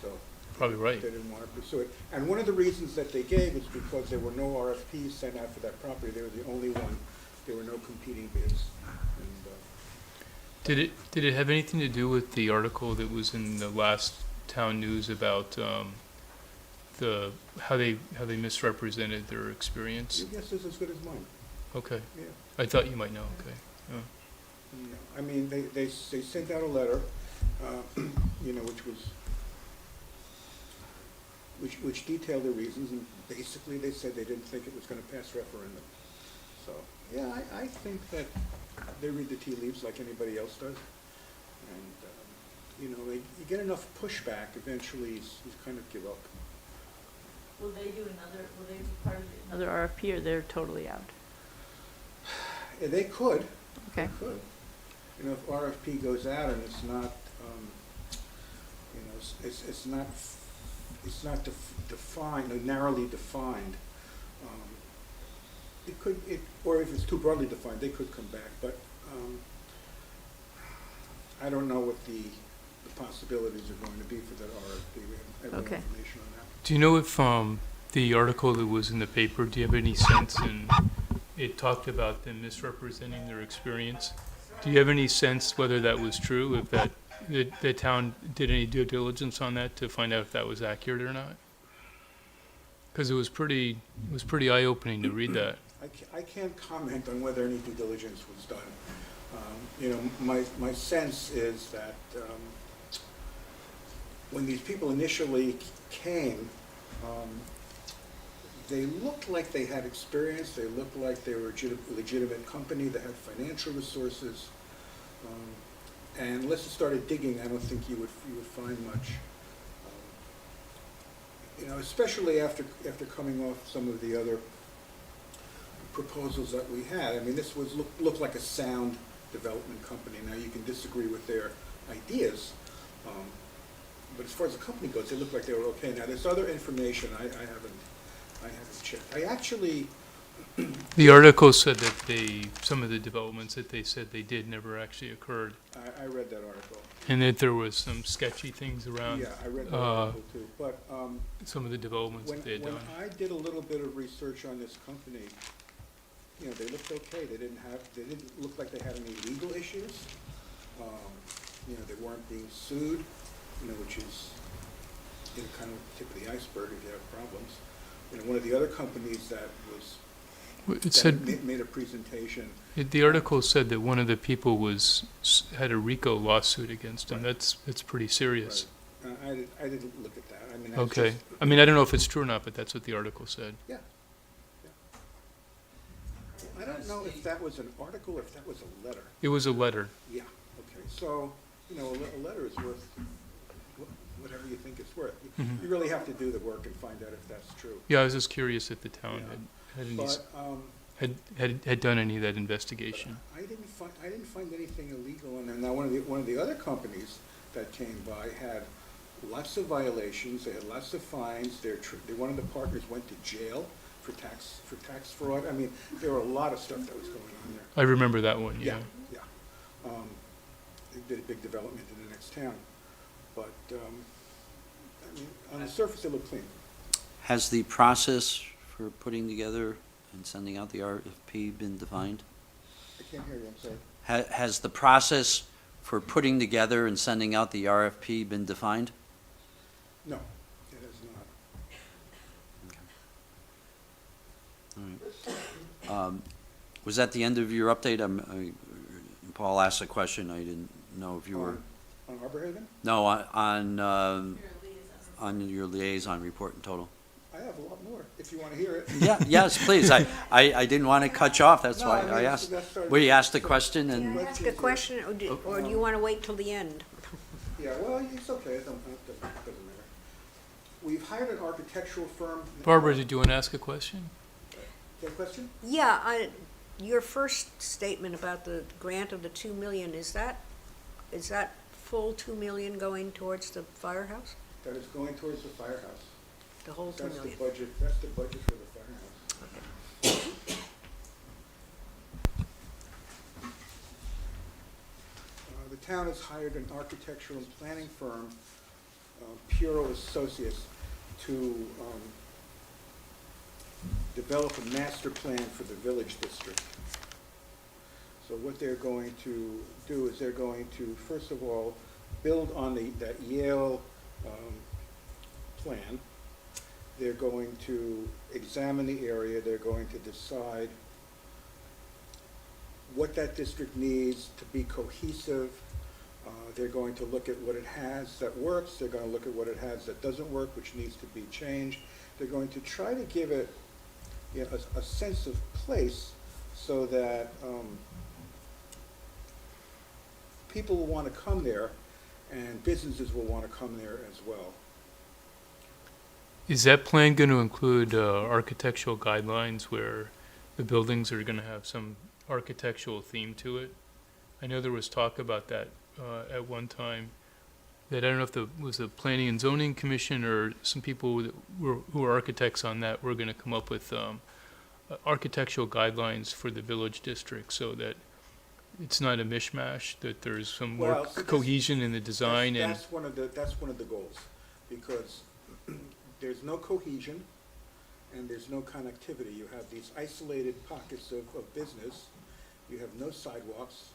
so Probably right. they didn't want to pursue it. And one of the reasons that they gave is because there were no RFPs sent out for that property. They were the only one. There were no competing bids. And, Did it have anything to do with the article that was in the last town news about how they misrepresented their experience? your guess is as good as mine. Okay, Yeah. I thought you might know. Okay. Oh. Yeah, I mean, they sent out a letter, you know, which detailed their reasons, and basically they said they didn't think it was gonna pass referendum. So, yeah, I think that they read the tea leaves like anybody else does. And, you know, you get enough pushback, eventually you kind of give up. Will they do will they be part of another RFP, or they're totally out? Yeah, they could. Okay. Could. You know, if RFP goes out and it's not, you know, it's not defined, or narrowly defined, it could, or if it's too broadly defined, they could come back, but, I don't know what the possibilities are going to be for that RFP. We have no Okay. information on that. Do you know if the article that was in the paper, do you have any sense, and it talked about them misrepresenting their experience? Do you have any sense whether that was true, if the town did any due diligence on that to find out if that was accurate or not? Because it was pretty eye-opening to read that. I can't comment on whether any due diligence was done. You know, my sense is that when these people initially came, they looked like they had experience, they looked like they were a legitimate company that had financial resources. And unless you started digging, I don't think you would find much. You know, especially after coming off some of the other proposals that we had. I mean, this looked like a sound development company. Now, you can disagree with their ideas, but as far as the company goes, they look like they were okay. Now, there's other information I haven't checked. I actually, The article said that some of the developments that they said they did never actually occurred, I read that article. and that there was some sketchy things around Yeah, I read that article too. But some of the developments when that they had done. I did a little bit of research on this company, you know, they looked okay. They didn't look like they had any legal issues. You know, they weren't being sued, you know, which is you know, kind of tip of the iceberg if you have problems. You know, one of the other companies that was, It that said, made a presentation. the article said that one of the people had a RICO lawsuit against him. That's pretty serious. Right. I didn't look at that. I mean, that's Okay. just, I mean, I don't know if it's true or not, but that's what the article said. yeah. I don't know if that was an article or if that was a letter. It was a letter. Yeah, okay, so, you know, a letter is worth whatever you think it's worth. Mhm. You really have to do the work and find out if that's true. Yeah, I was just curious if the town Yeah. had But, had done any of that investigation. I didn't find anything illegal in there. Now, one of the other companies that came by had lots of violations, they had lots of fines, one of the partners went to jail for tax fraud. I mean, there were a lot of stuff that was going on there. I remember that one, yeah. Yeah. They did a big development in the next town, but, I mean, on the surface, it looked clean. Has the process for putting together and sending out the RFP been defined? I can't hear you, I'm sorry. Has the process for putting together and sending out the RFP been defined? No, it has not. All right. Was that the end of your update? Paul asked a question, I didn't know if you were, On Arbor Haven? no, on your liaison report in total. I have a lot more, if you want to hear it. Yeah, yes, please, I didn't want to cut you off, that's No, way I mean, I asked. that's sort of- Well, you asked a question Can and, I ask a question, or do you want to wait till the end? Yeah, well, it's okay, it doesn't matter. We've hired an architectural firm. Barbara, did you want to ask a question? Got a question? Yeah, your first statement about the grant of the 2 million, is that full 2 million going towards the firehouse? That is going towards the firehouse. The whole 2 That's the million? budget, that's the budget for the firehouse. The town has hired an architectural and planning firm, Puro Associates, to develop a master plan for the village district. So what they're going to do is they're going to, first of all, build on that Yale plan. They're going to examine the area, they're going to decide what that district needs to be cohesive. They're going to look at what it has that works, they're going to look at what it has that doesn't work, which needs to be changed. They're going to try to give it, you know, a sense of place so that people will want to come there and businesses will want to come there as well. Is that plan going to include architectural guidelines where the buildings are going to have some architectural theme to it? I know there was talk about that at one time, that I don't know if it was the Planning and Zoning Commission or some people that who are architects on that were going to come up with architectural guidelines for the village district so that it's not a mishmash, that there's some more Well, so cohesion in the design and That's one of the goals, because there's no cohesion and there's no connectivity. You have these isolated pockets of business. You have no sidewalks.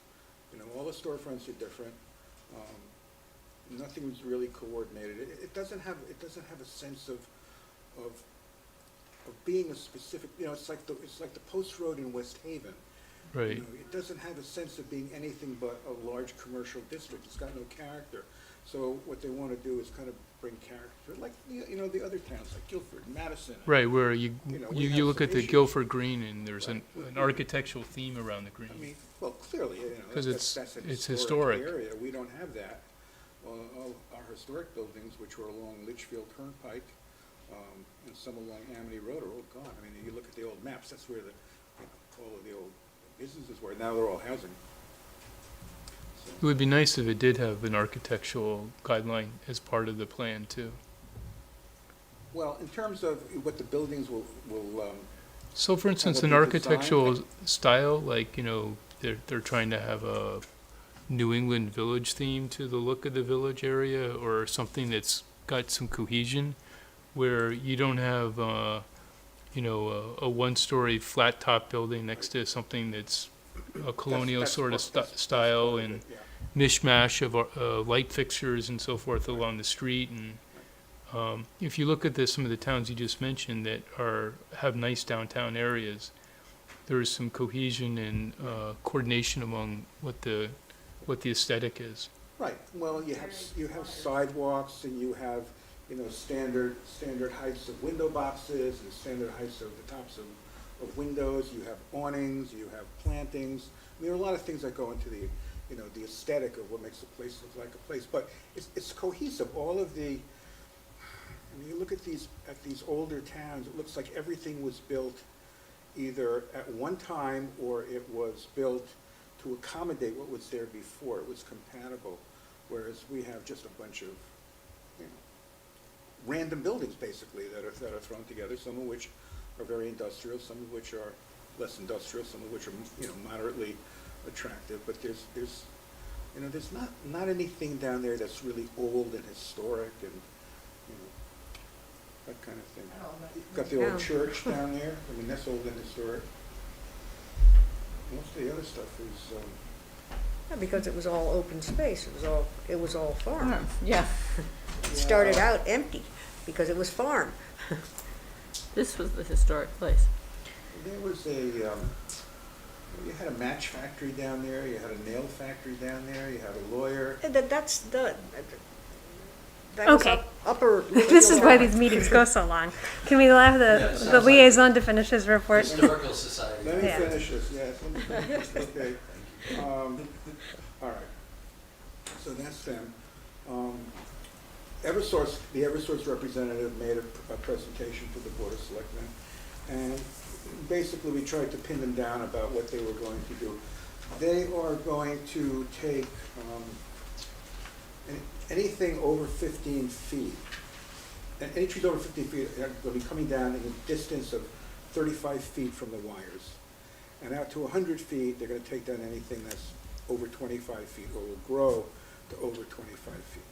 You know, all the storefronts are different. Nothing's really coordinated. It doesn't have a sense of being a specific. You know, it's like the Post Road in West Haven. right. You know, it doesn't have a sense of being anything but a large commercial district. It's got no character. So what they want to do is kind of bring character, like, you know, the other towns, like Guilford, Madison. Right, where You know, we you have look some at the issues. Guilford Green and there's Right. an architectural theme around the green. I mean, well, clearly, you know, 'Cause that's it's an historic. area. We don't have that. All our historic buildings, which were along Litchfield Turnpike, and some along Amity Road, are all gone. I mean, you look at the old maps, that's where all of the old businesses were. Now they're all housing. So, It would be nice if it did have an architectural guideline as part of the plan too. well, in terms of what the buildings will So for instance, a an good architectural design. style, like, you know, they're trying to have a New England village theme to the look of the village area, or something that's got some cohesion, where you don't have, you know, a one-story flat-top building next to something that's a colonial that's sort of that's style, part of and it, yeah. mishmash of light fixtures and so forth along the street, and If you look at some of the towns you just mentioned that have nice downtown areas, there is some cohesion and coordination among what the aesthetic is. Right, well, you have sidewalks and you have, standard heights of window boxes and standard heights of the tops of windows, you have awnings, you have plantings. I mean, there are a lot of things that go into the aesthetic of what makes a place look like a place, but it's cohesive. All of the, you look at these older towns, it looks like everything was built either at one time or it was built to accommodate what was there before. It was compatible, whereas we have just a bunch of, random buildings basically that are thrown together, some of which are very industrial, some of which are less industrial, some of which are, moderately attractive, but there's not anything down there that's really old and historic and, that kind of thing. You've got the old church down there, I mean, that's old and historic. Most of the other stuff is, Yeah, because it was all open space, it was all farm. Yeah, It started out empty because it was farm. this was the historic place. there was you had a match factory down there, you had a nail factory down there, you had a lawyer. And that was Okay. upper. This is why these meetings go so long. Can we allow the liaison to finish his report? Historical Society. Let me Yeah. finish this, yes, let me finish this, okay. All right, so that's them. The Eversource representative made a presentation to the Board of Selectmen, and basically we tried to pin them down about what they were going to do. They are going to take anything over 15 feet, and any trees over 15 feet are going to be coming down in a distance of 35 feet from the wires. And out to 100 feet, they're going to take down anything that's over 25 feet or will grow to over 25 feet.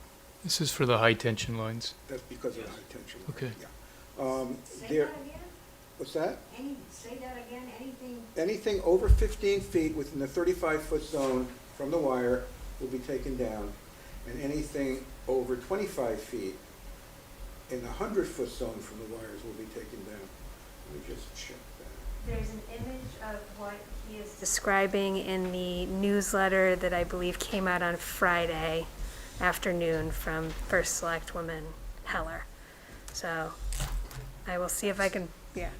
This is for the high tension lines. That's because of the high tension. Okay. Yeah. There- What's that? Say that again, anything? Anything over 15 feet within the 35-foot zone from the wire will be taken down, and anything over 25 feet in the 100-foot zone from the wires will be taken down. Let me just check that. There's an image of what he is describing in the newsletter that I believe came out on Friday afternoon from First Selectwoman Heller. So I will see if I can, yeah,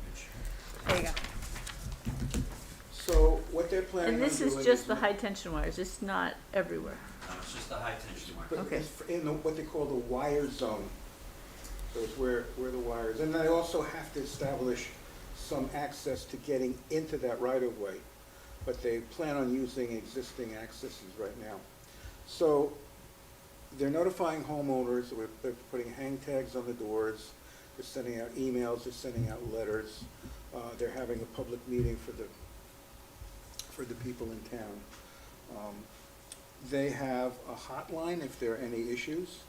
there you go. So what they're planning on And doing this is just the high tension wires, it's not everywhere. No, it's just the high tension wire. But Okay. it's in what they call the wire zone. So it's where the wires, and they also have to establish some access to getting into that right-of-way, but they plan on using existing accesses right now. So they're notifying homeowners, they're putting hang tags on the doors, they're sending out emails, they're sending out letters, they're having a public meeting for the people in town. They have a hotline if there are any issues.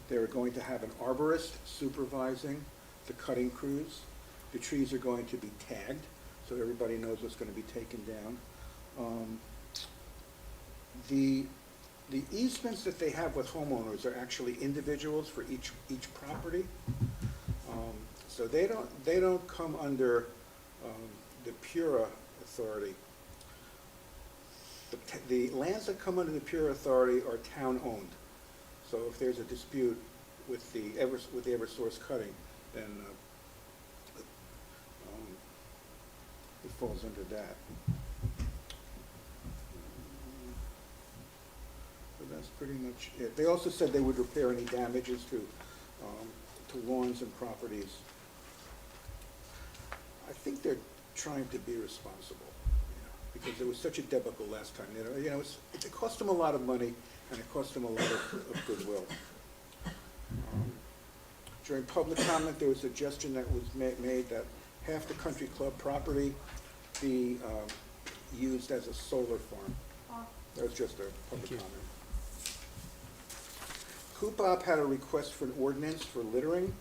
They're going to have an arborist supervising the cutting crews. The trees are going to be tagged, so everybody knows what's going to be taken down. The easements that they have with homeowners are actually individuals for each property. So they don't come under the Pura Authority. The lands that come under the Pura Authority are town-owned. So if there's a dispute with the Eversource cutting, then it falls under that. So that's pretty much it. They also said they would repair any damages to lawns and properties. I think they're trying to be responsible, because there was such a debacle last time. It cost them a lot of money, and it cost them a lot of goodwill. During public comment, there was a suggestion that was made that half the country club property be used as a solar farm. That was just a public comment. Coopop had a request for an ordinance for littering.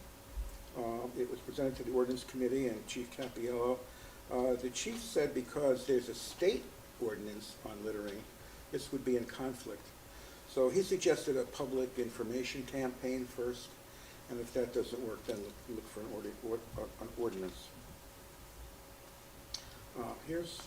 It was presented to the ordinance committee and Chief Capiello. The chief said because there's a state ordinance on littering, this would be in conflict. So he suggested a public information campaign first, and if that doesn't work, then look for an ordinance. Here's,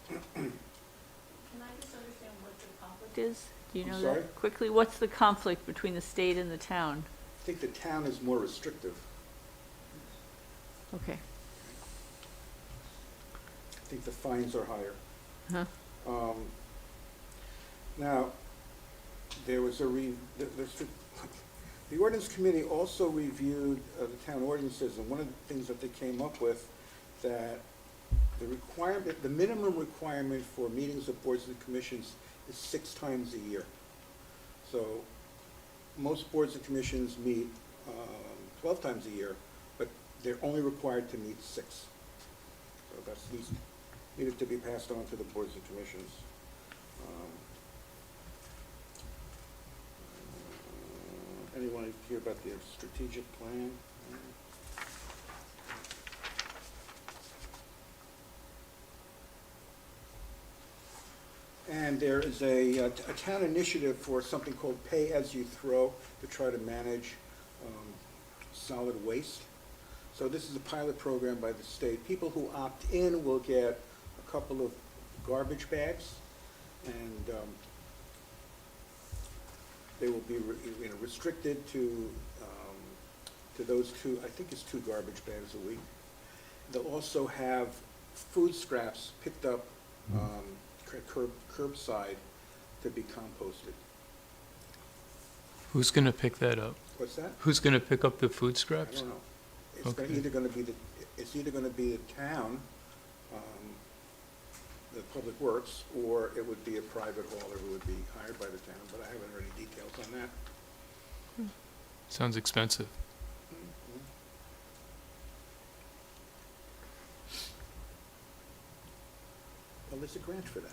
Can I just understand what the conflict is? Do you I'm know sorry? that? Quickly, what's the conflict between the state and the town? I think the town is more restrictive. Okay. I think the fines are higher. Huh? Now, there was the ordinance committee also reviewed the town ordinances, and one of the things that they came up with, that the minimum requirement for meetings of boards and commissions is 6 times a year. So, most boards and commissions meet 12 times a year, but they're only required to meet 6. So that's needed to be passed on to the boards and commissions. Anyone hear about the strategic plan? And there is a town initiative for something called Pay As You Throw to try to manage solid waste. So this is a pilot program by the state. People who opt in will get a couple of garbage bags, and they will be restricted to those 2, I think it's 2 garbage bags a week. They'll also have food scraps picked up curbside to be composted. Who's gonna pick that up? What's that? Who's gonna pick up the food I scraps? don't know. It's Okay. either gonna be the town, the Public Works, or it would be a private hauler who would be hired by the town, but I haven't heard any details on that. Sounds expensive. Well, there's a grant for that,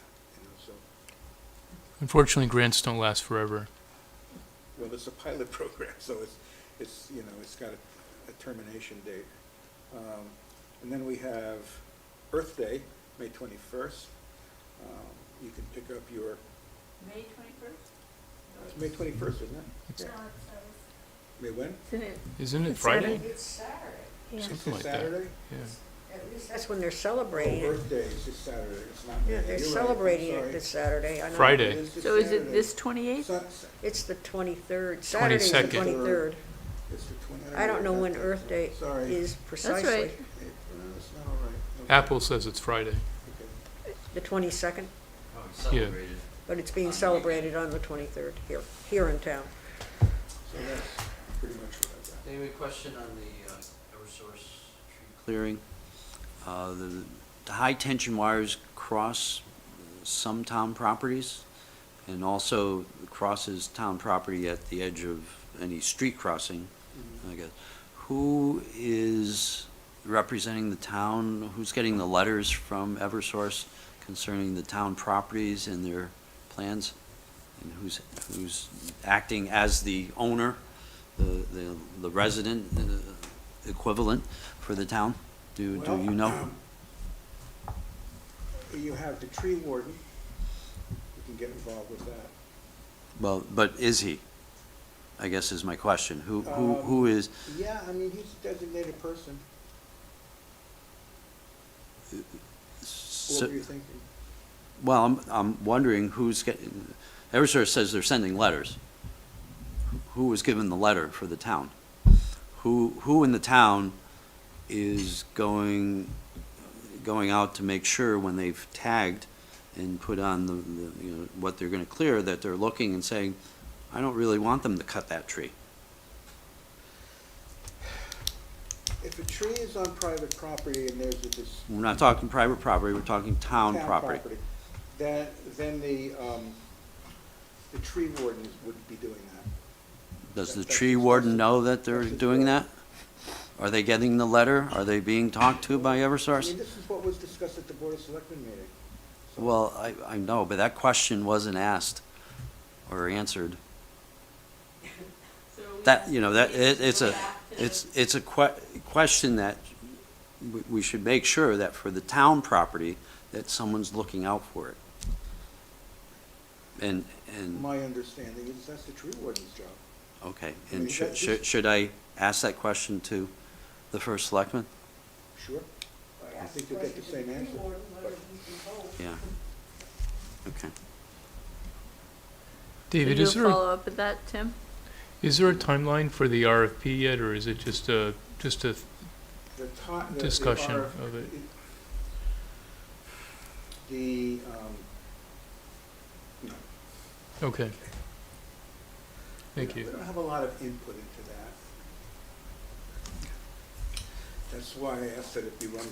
so, Unfortunately, grants don't last forever. well, it's a pilot program, so it's got a termination date. And then we have Earth Day, May 21st. You can pick up your, May 21st? it's May 21st, isn't it? It's- May when? Isn't it? Isn't it It's Friday? It's Saturday. Yeah. It's Something this like that. Saturday? Yeah. At least that's when they're Oh, celebrating it. Earth Day is this Saturday, it's not May. Yeah, they're You're right, I'm celebrating sorry. it this Saturday. I know. Friday. It is this So is it Saturday. this 28th? It's the 23rd. Saturday's the 22nd. 23rd. It's the 20. I don't know when Earth Day Sorry. is precisely. right. No, it's not all right. Okay. Apple says it's Friday. Okay. The 22nd, Celebrated. but it's being celebrated on the 23rd here in town. So that's pretty much what I've got. David, question on the Eversource tree clearing. The high-tension wires cross some town properties and also crosses town property at the edge of any street crossing, I guess. Who is representing the town? Who's getting the letters from Eversource concerning the town properties and their plans? And who's acting as the owner, the resident equivalent for the town? Do you know? You have the tree warden, you can get involved with that. Well, but is he? I guess is my question. Who is, Yeah, I mean, he's a designated person. What so- were you thinking? well, I'm wondering who's getting, Eversource says they're sending letters. Who was given the letter for the town? Who in the town is going out to make sure when they've tagged and put on the what they're gonna clear, that they're looking and saying, I don't really want them to cut that tree. If a tree is on private property and there's this We're not talking private property, we're talking town property. then the tree warden would be doing that. Does the That's tree warden know that they're that's his doing job. that? Are they getting the letter? Are they being talked to by I Eversource? mean, this is what was discussed at the Board of Selectmen meeting. So- Well, I know, but that question wasn't asked or answered. So are we That, asking that, it to it's go a, back to- it's a question that we should make sure that for the town property, that someone's looking out for it. And, My understanding is that's the tree warden's job. okay, I mean, and that- should I ask that question to the first selectman? Sure. I think you'll get the same answer. but- Yeah. Okay. David, Did is you there, follow up with that, Tim? is there a timeline for the RFP yet, or is it just a The discussion RF of it? The, no. Okay. Thank We you. don't have a lot of input into that. That's why I asked that it be run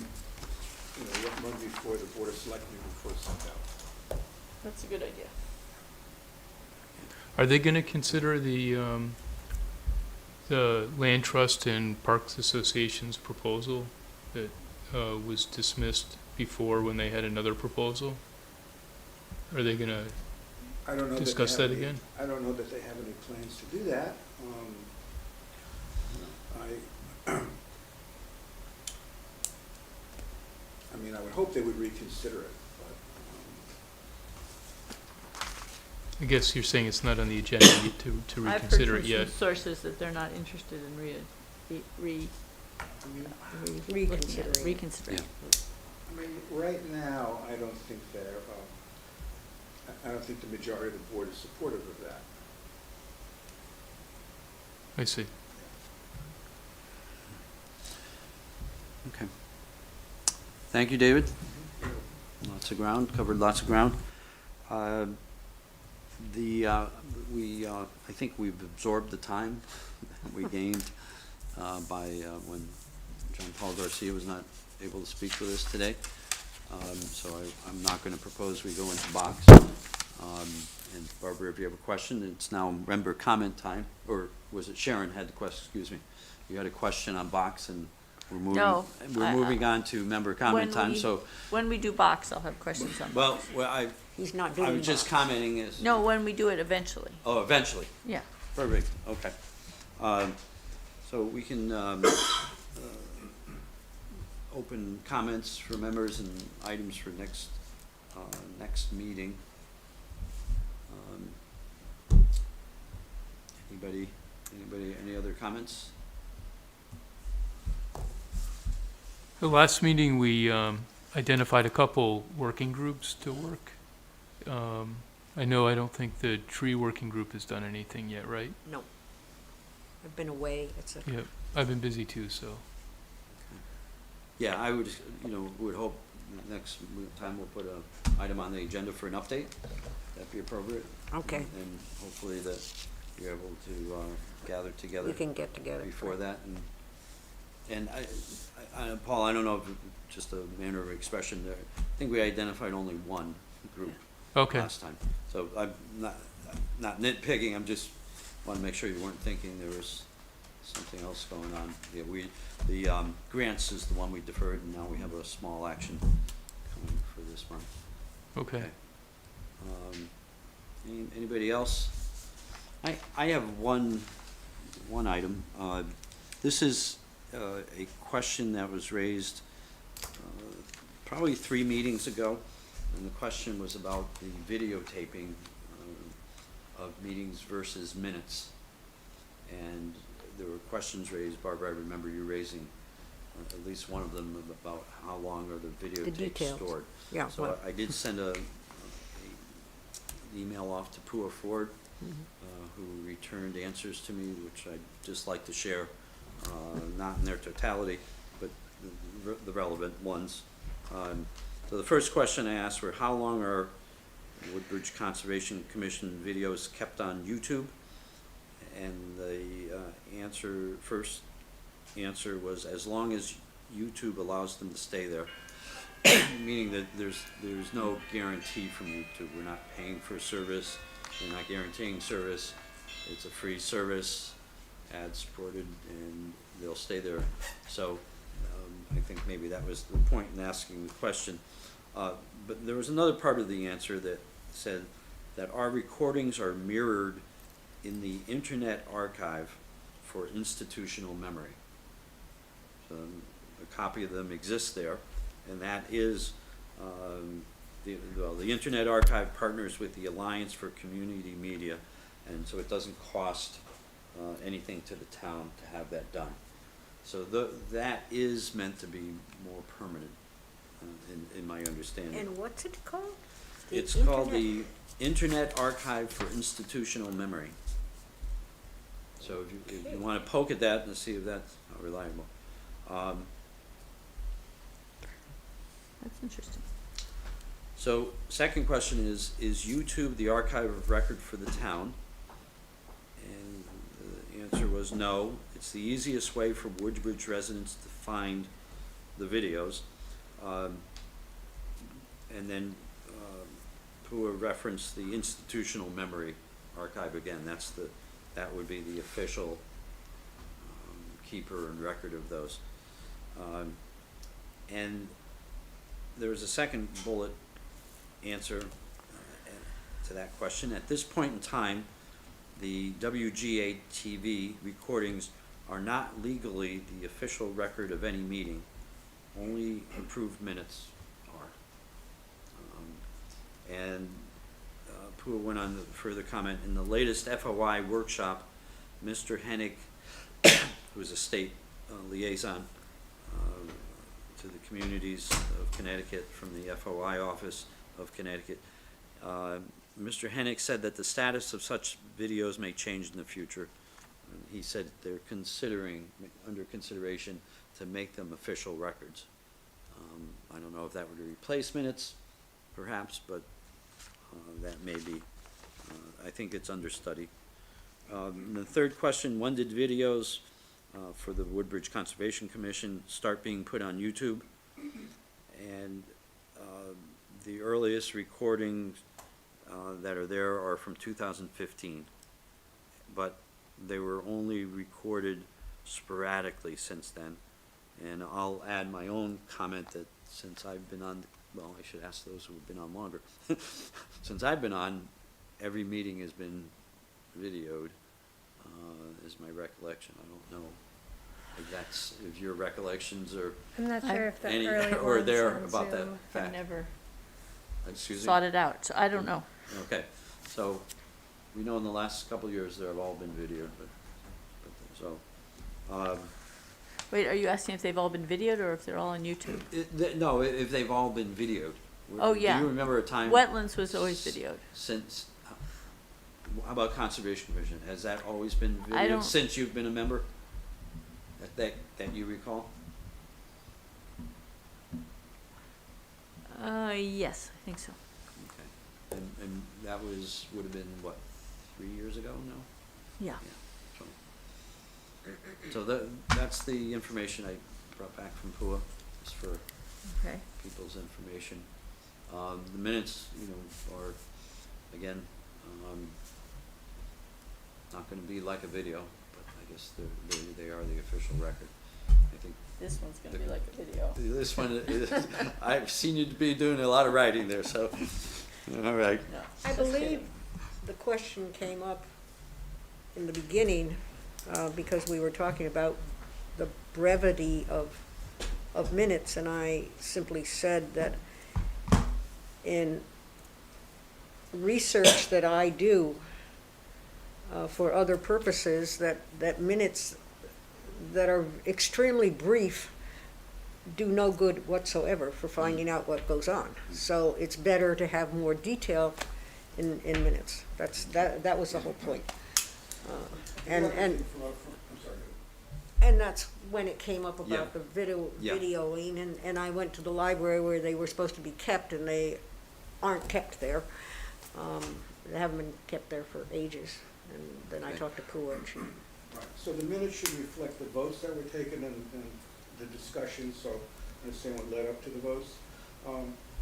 before the Board of Selectmen before it's sent out. That's a good idea. Are they gonna consider the Land Trust and Parks Association's proposal that, was dismissed before when they had another proposal? Are they gonna I don't know that they discuss have that any- again? I don't know that they have any plans to do that. I mean, I would hope they would reconsider it, but, I guess you're saying it's not on the agenda yet to reconsider it yet. I've heard from some sources that they're not interested in Reconsidering. reconsidering. I mean, right now, I don't think they're, I don't think the majority of the board is supportive of that. I see. Okay. Thank you, David. Lots of ground, covered lots of ground. I think we've absorbed the time we gained by when John Paul Garcia was not able to speak with us today. So I'm not going to propose we go into box. And Barbara, if you have a question, it's now member comment time, or was it Sharon had the question, excuse me. You had a question on box, and we're moving, No, we're moving on to member comment When time, we- so, When we do box, I'll have questions on well, box. He's not I doing was just that. commenting as. No, when we do it eventually, Oh, eventually, yeah. perfect, okay. So we can, open comments for members and items for next meeting. Anybody, any other comments? The last meeting, we identified a couple working groups to work. I don't think the tree working group has done anything yet, right? No. I've been away. It's a, Yep, I've been busy too, so. Yeah, I would, would hope next time we'll put a item on the agenda for an update. That'd be appropriate. okay. And hopefully that you're able to gather together We can get together. before that. And Paul, I don't know if just a manner of expression there, I think we identified only one group Okay, last time. So I'm not nitpicking, I'm just want to make sure you weren't thinking there was something else going on. Yeah, the grants is the one we deferred, and now we have a small action coming for this month. okay. Anybody else? I have one item. This is a question that was raised probably 3 meetings ago, and the question was about the videotaping of meetings versus minutes. And there were questions raised, Barbara, I remember you raising at least one of them about how long are the videotapes details. stored. Yeah, So well, I did send an email off to Pua Ford, who returned answers to me, which I'd just like to share, not in their totality, but the relevant ones. So the first question I asked were, how long are Woodbridge Conservation Commission videos kept on YouTube? And the first answer was, as long as YouTube allows them to stay there. Meaning that there's no guarantee from YouTube. We're not paying for a service, we're not guaranteeing service. It's a free service, ad supported, and they'll stay there. So I think maybe that was the point in asking the question. But there was another part of the answer that said that our recordings are mirrored in the Internet Archive for institutional memory. So a copy of them exists there, and that is the Internet Archive partners with the Alliance for Community Media, and so it doesn't cost anything to the town to have that done. So that is meant to be more permanent, in my understanding. And what's it called? The It's called Internet- the Internet Archive for Institutional Memory. So if you want to poke at that and see if that's reliable. That's interesting. So second question is YouTube the archive of record for the town? And the answer was no. It's the easiest way for Woodbridge residents to find the videos. And then Pua referenced the institutional memory archive again. That would be the official keeper and record of those. And there was a second bullet answer to that question. At this point in time, the WGA TV recordings are not legally the official record of any meeting. Only approved minutes are. And Pua went on to further comment, in the latest FOI workshop, Mr. Hennick, who is a state liaison to the communities of Connecticut from the FOI office of Connecticut, Mr. Hennick said that the status of such videos may change in the future. He said they're under consideration to make them official records. I don't know if that would replace minutes, perhaps, but that may be. I think it's under study. The third question, when did videos for the Woodbridge Conservation Commission start being put on YouTube? And the earliest recordings that are there are from 2015, but they were only recorded sporadically since then. And I'll add my own comment that since I've been on, well, I should ask those who have been on longer. Since I've been on, every meeting has been videoed, is my recollection. I don't know if your recollections are I'm not sure if the any, early or ones there on about that Zoom. I've fact. never Excuse me? sought it out, so I don't know. Okay, so we know in the last couple of years there have all been videoed, but so, Wait, are you asking if they've all been videoed or if they're all on YouTube? no, if they've all been videoed. Oh, yeah. Do you remember a time? Wetlands was always videoed. Since, how about Conservation Commission? Has that always been I videoed don't- since you've been a member? That you recall? Yes, I think so. Okay. And that would have been, what, 3 years ago now? Yeah. So that's the information I brought back from PUA, just for Okay. people's information. The minutes, are, again, not gonna be like a video, but I guess they are the official record. I think This one's gonna be like a video. this one is, I've seen you be doing a lot of writing there, so, all right. No, I just believe kidding. the question came up in the beginning, because we were talking about the brevity of minutes, and I simply said that in research that I do for other purposes, that minutes that are extremely brief do no good whatsoever for finding out what goes on. So it's better to have more detail in minutes. That was the whole point. And I'm sorry. and that's when it came up Yeah. about the Yeah. videoing, and I went to the library where they were supposed to be kept, and they aren't kept there. They haven't been kept there for ages. And then I Okay. talked to Pua, and she, Right, so the minutes should reflect the votes that were taken and the discussion, so understand what led up to the votes.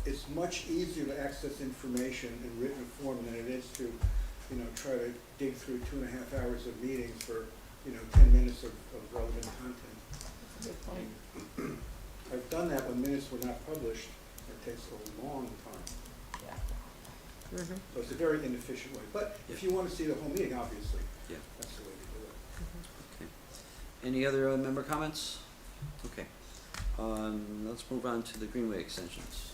It's much easier to access information in written form than it is to, try to dig through 2.5 hours of meetings for, 10 minutes of relevant content. That's a good point. I've done that when minutes were not published. It takes a long time. Yeah. So it's a very inefficient way. But if you want to see the whole meeting, obviously, Yeah. that's the way to do it. Okay. Any other member comments? Okay. Let's move on to the Greenway extensions.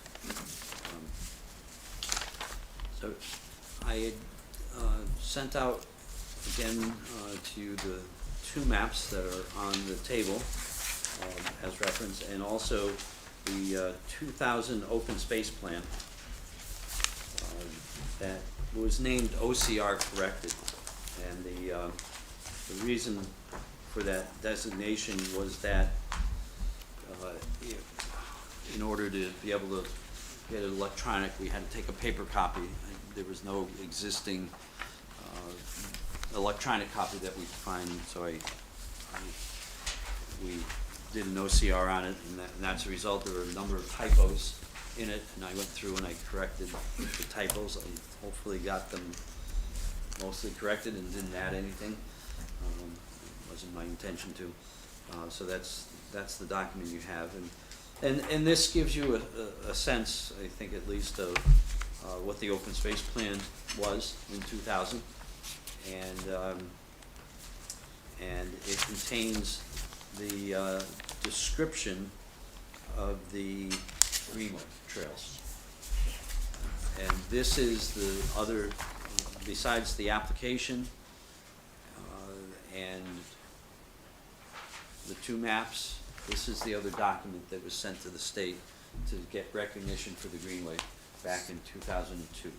So I had sent out again to you the two maps that are on the table as reference, and also the 2000 open space plan that was named OCR corrected. And the reason for that designation was that in order to be able to get it electronic, we had to take a paper copy. There was no existing electronic copy that we could find, so we did an OCR on it, and that's a result. There were a number of typos in it, and I went through and I corrected the typos. I hopefully got them mostly corrected and didn't add anything. It wasn't my intention to. So that's the document you have, and this gives you a sense, I think at least, of what the open space plan was in 2000, and it contains the description of the Greenway trails. And this is the other, besides the application and the two maps, this is the other document that was sent to the state to get recognition for the Greenway back in 2002.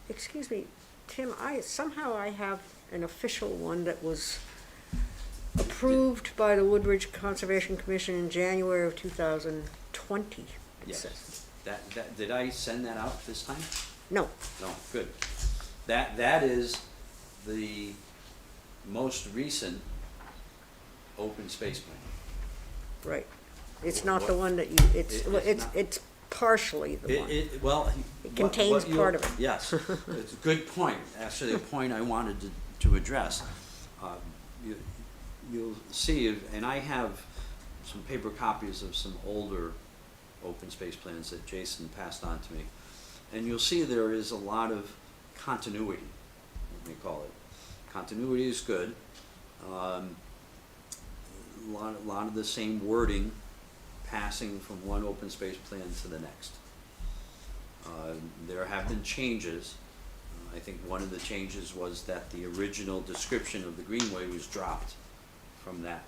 Excuse me, Tim, somehow I have an official one that was approved by the Woodbridge Conservation Commission in January of 2020, it Yes. says. Did I send that out this time? No, No, good. That is the most recent open space plan. right. It's not the one that you, It's not. it's partially the one. Well. It contains part of it. Yes, it's a good point, actually, a point I wanted to address. You'll see, and I have some paper copies of some older open space plans that Jason passed on to me. And you'll see there is a lot of continuity, let me call it. Continuity is good. A lot of the same wording passing from one open space plan to the next. There have been changes. I think one of the changes was that the original description of the Greenway was dropped from that.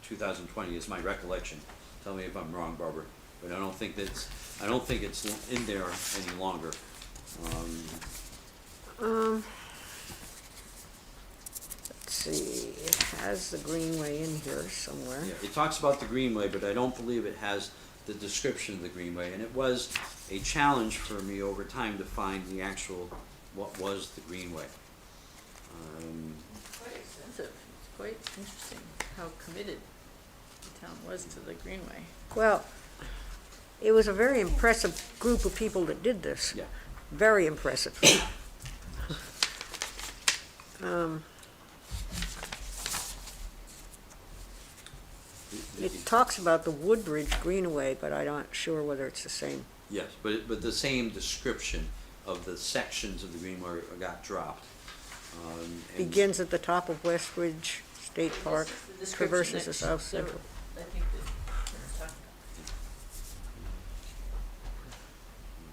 2020 is my recollection. Tell me if I'm wrong, Barbara, but I don't think it's in there any longer. Let's see, it has the Greenway in here somewhere. Yeah, it talks about the Greenway, but I don't believe it has the description of the Greenway, and it was a challenge for me over time to find the actual, what was the Greenway. It's quite extensive. It's quite interesting how committed the town was to the Greenway. Well, it was a very impressive group of people that did this. Yeah. Very impressive. It talks about the Woodbridge Greenway, but I'm not sure whether it's the same. Yes, but the same description of the sections of the Greenway got dropped. And- Begins at the top of Westridge State Park, This is the description traverses the that- South that Central. I think that it's talking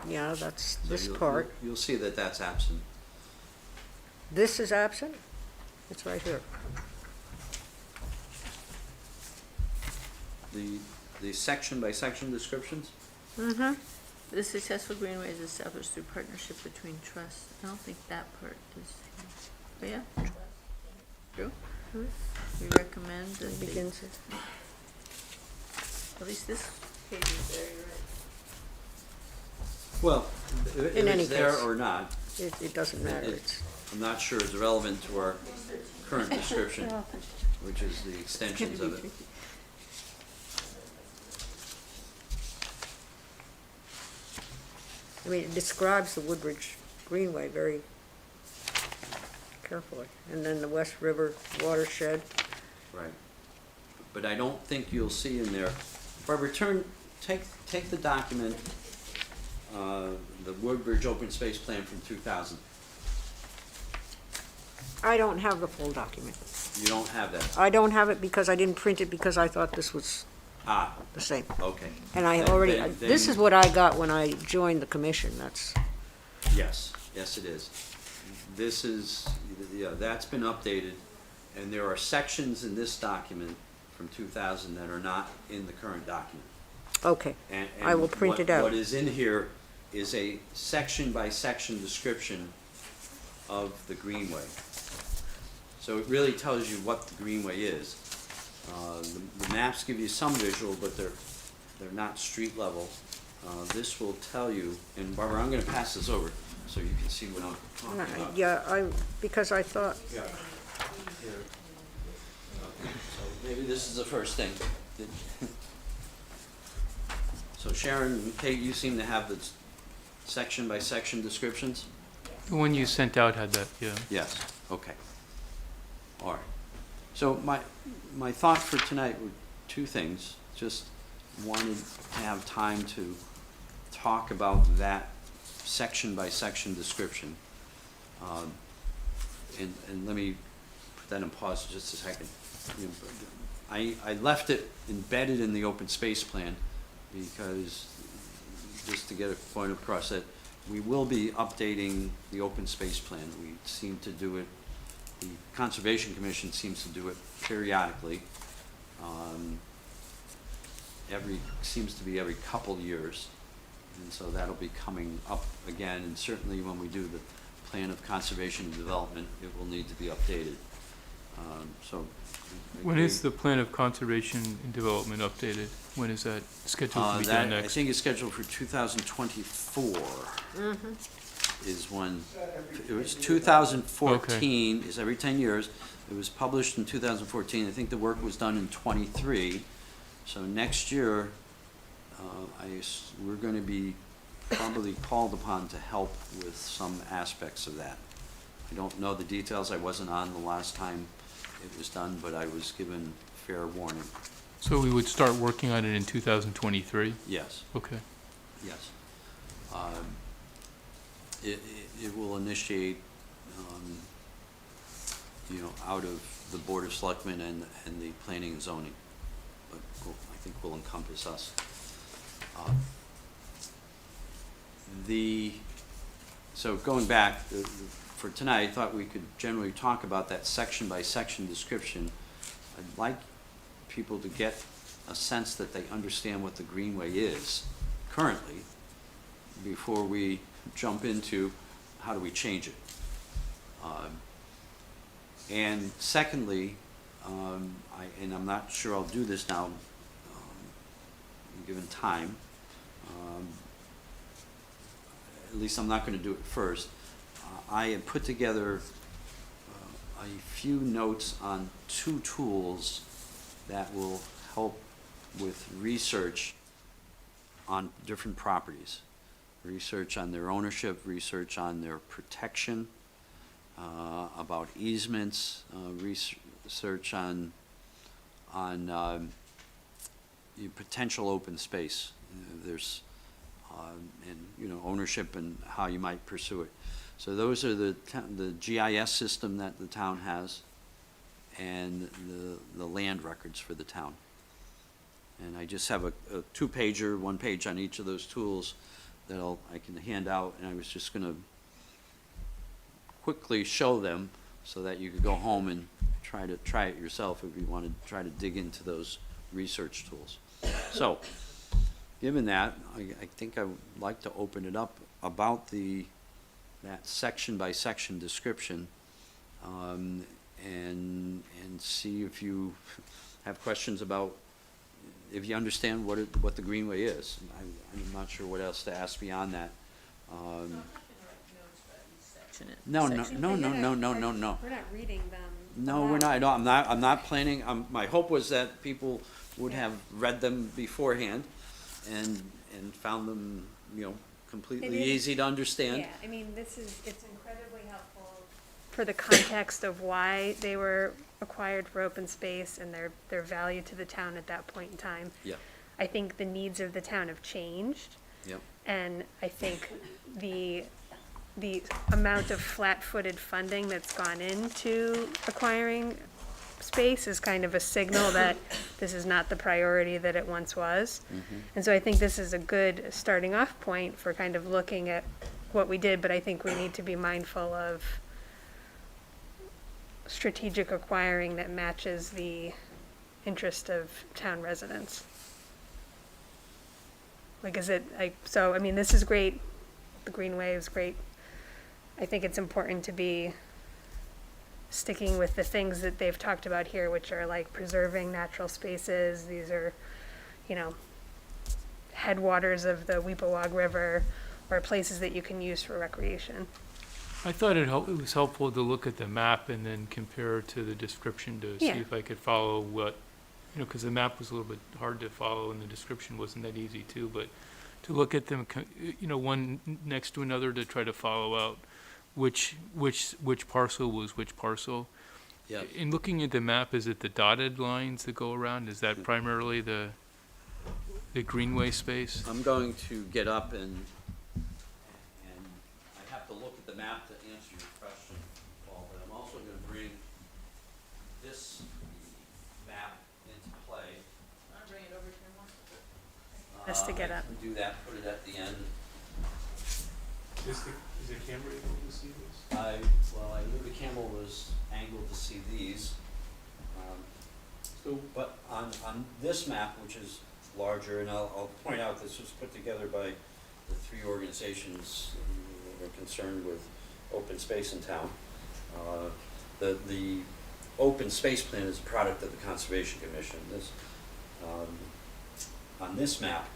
about. Yeah, that's so this you'll- part. You'll see that that's absent. This is absent? It's right here. The section by section descriptions? Mm-hmm. The successful Greenway is established through partnership between trusts. I don't think that part is, oh yeah? True? We recommend that It they, begins, at least this page is there, you're right. Well, if In any it's there case. or not, it doesn't matter. It- It's, I'm not sure it's relevant to our current description, which is the extensions of it. I mean, it describes the Woodbridge Greenway very carefully. And then the West River watershed. Right. But I don't think you'll see in there, Barbara, take the document, the Woodbridge Open Space Plan from 2000. I don't have the full document. You don't have that? I don't have it because I didn't print it because I thought this was Ah, the same. okay. And I Then- already, then- this is what I got when I joined the commission, that's, Yes. Yes, it is. This is, yeah, that's been updated, and there are sections in this document from 2000 that are not in the current document. Okay, And I will print what- it out. What is in here is a section-by-section description of the Greenway. So it really tells you what the Greenway is. The maps give you some visual, but they're not street level. This will tell you, and Barbara, I'm gonna pass this over so you can see what I'm talking about. yeah, because I thought, Yeah. Here. Okay, so maybe this is the first thing. So Sharon and Kate, you seem to have the section-by-section descriptions? The one you sent out had that, yeah. Yes, okay. All right. So my thought for tonight were two things. Just wanted to have time to talk about that section-by-section description. And let me put that in pause just a second. You know, I left it embedded in the open space plan because, just to get a point across, that we will be updating the open space plan. We seem to do it, the Conservation Commission seems to do it periodically. Seems to be every couple years. And so that'll be coming up again, and certainly when we do the plan of conservation and development, it will need to be updated. So. When is the plan of conservation and development updated? When is that scheduled to be done I next? think it's scheduled for 2024 is when, it was 2014, is every 10 years. It was published in 2014. I think the work was done in 23. So next year, we're going to be probably called upon to help with some aspects of that. I don't know the details. I wasn't on the last time it was done, but I was given fair warning. So we would start working on it in 2023? Yes, Okay. yes. It will initiate, out of the Board of Selectmen and the Planning and Zoning, but I think will encompass us. So going back, for tonight, I thought we could generally talk about that section-by-section description. I'd like people to get a sense that they understand what the Greenway is currently before we jump into how do we change it. And secondly, and I'm not sure I'll do this now, given time. At least I'm not going to do it first. I have put together a few notes on two tools that will help with research on different properties. Research on their ownership, research on their protection, about easements, research on potential open space. There's and ownership and how you might pursue it. So those are the GIS system that the town has, and the land records for the town. And I just have a two-pager, one page on each of those tools that I can hand out, and I was just going to quickly show them so that you could go home and try it yourself if you want to try to dig into those research tools. So, given that, I think I would like to open it up about that section-by-section description, and see if you have questions about, if you understand what the Greenway is. I'm not sure what else to ask beyond that. No. We're not reading them. No, we're not. I'm not planning. My hope was that people would have read them beforehand and found them, completely It is- easy to understand. Yeah, I mean, it's incredibly helpful for the context of why they were acquired for open space and their value to the town at that point in time. Yep. I think the needs of the town have changed, Yep. and I think the amount of flat-footed funding that's gone into acquiring space is kind of a signal that this is not the priority that it once was. And so I think this is a good starting off point for kind of looking at what we did, but I think we need to be mindful of strategic acquiring that matches the interest of town residents. Like, is it, I mean, this is great, the Greenway is great. I think it's important to be sticking with the things that they've talked about here, which are like preserving natural spaces. These are, you know, headwaters of the Weepawaug River, or places that you can use for recreation. I thought it was helpful to look at the map and then compare it to the description to see Yeah. if I could follow what, you know, because the map was a little bit hard to follow and the description wasn't that easy too, but to look at them, you know, one next to another to try to follow out which parcel was which parcel. Yeah. In looking at the map, is it the dotted lines that go around? Is that primarily the Greenway space? I'm going to get up and I have to look at the map to answer your question, Paul, but I'm also gonna bring this map into play. Wanna bring it over here more? Just to get I up. can do that, put it at the end. Is the camera able to see this? I knew the camera was angled to see these. But on this map, which is larger, and I'll point out, this was put together by the three organizations that are concerned with open space in town. The open space plan is a product of the Conservation Commission. On this map,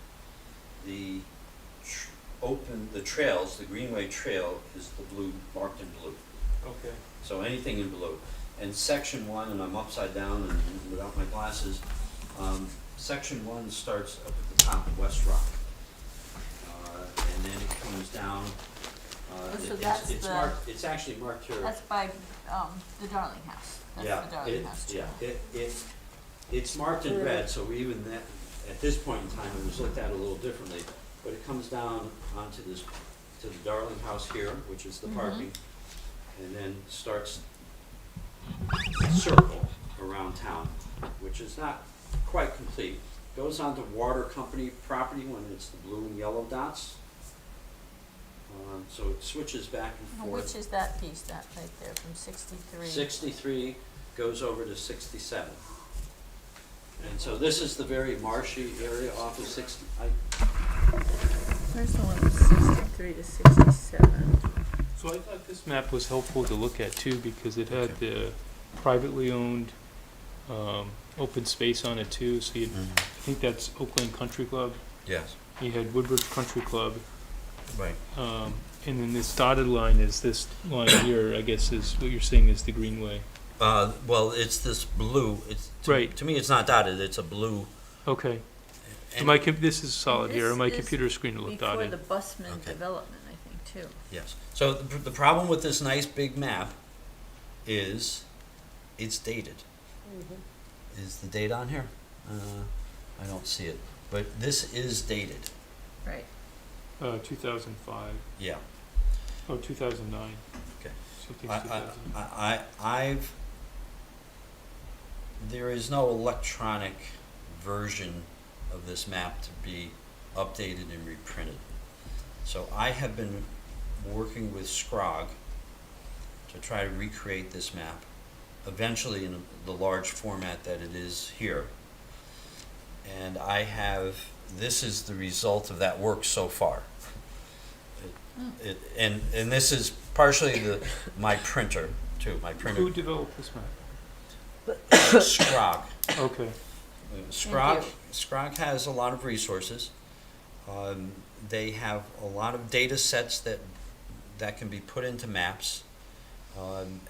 the trails, the Greenway Trail is the blue, marked in blue. Okay. So anything in blue. And section 1, and I'm upside down and without my glasses, section 1 starts up at the top of West Rock. And then it comes down. So that's it's the- marked, it's actually marked here. That's by, the Darling House. Yeah, That's the Darling House too. It's marked in red, so even that, at this point in time, it was looked at a little differently. But it comes down onto this, to the Darling House here, which is the parking, and then starts a circle around town, which is not quite complete. Goes onto water company property when it's the blue and yellow dots. So it switches back and forth. Which is that piece, that right there, from 63? 63 goes over to 67. And so this is the very marshy area off of 60. Where's the one from 63 to 67? So I thought this map was helpful to look at too, because it had the privately owned open space on it too. So I think that's Oakland Country Club. Yes. You had Woodbridge Country Club. Right. And then this dotted line is this line here, I guess is what you're saying is the Greenway. Well, it's this blue. It's Right. To me, it's not dotted. It's a blue. Okay. So And- this is solid here. This My is computer screen will look Before dotted. the Busman Okay. development, I think, too. Yes. So the problem with this nice big map is it's dated. Is the date on here? I don't see it. But this is dated. Right. 2005. Yeah. Oh, 2009. Okay. Something's 2000. I've, there is no electronic version of this map to be updated and reprinted. So I have been working with Scrog to try to recreate this map, eventually in the large format that it is here. And this is the result of that work so far. And this is partially my printer too, my printer. Who developed this map? Scrog. Okay. Scrog has a lot of resources. They have a lot of data sets that can be put into maps.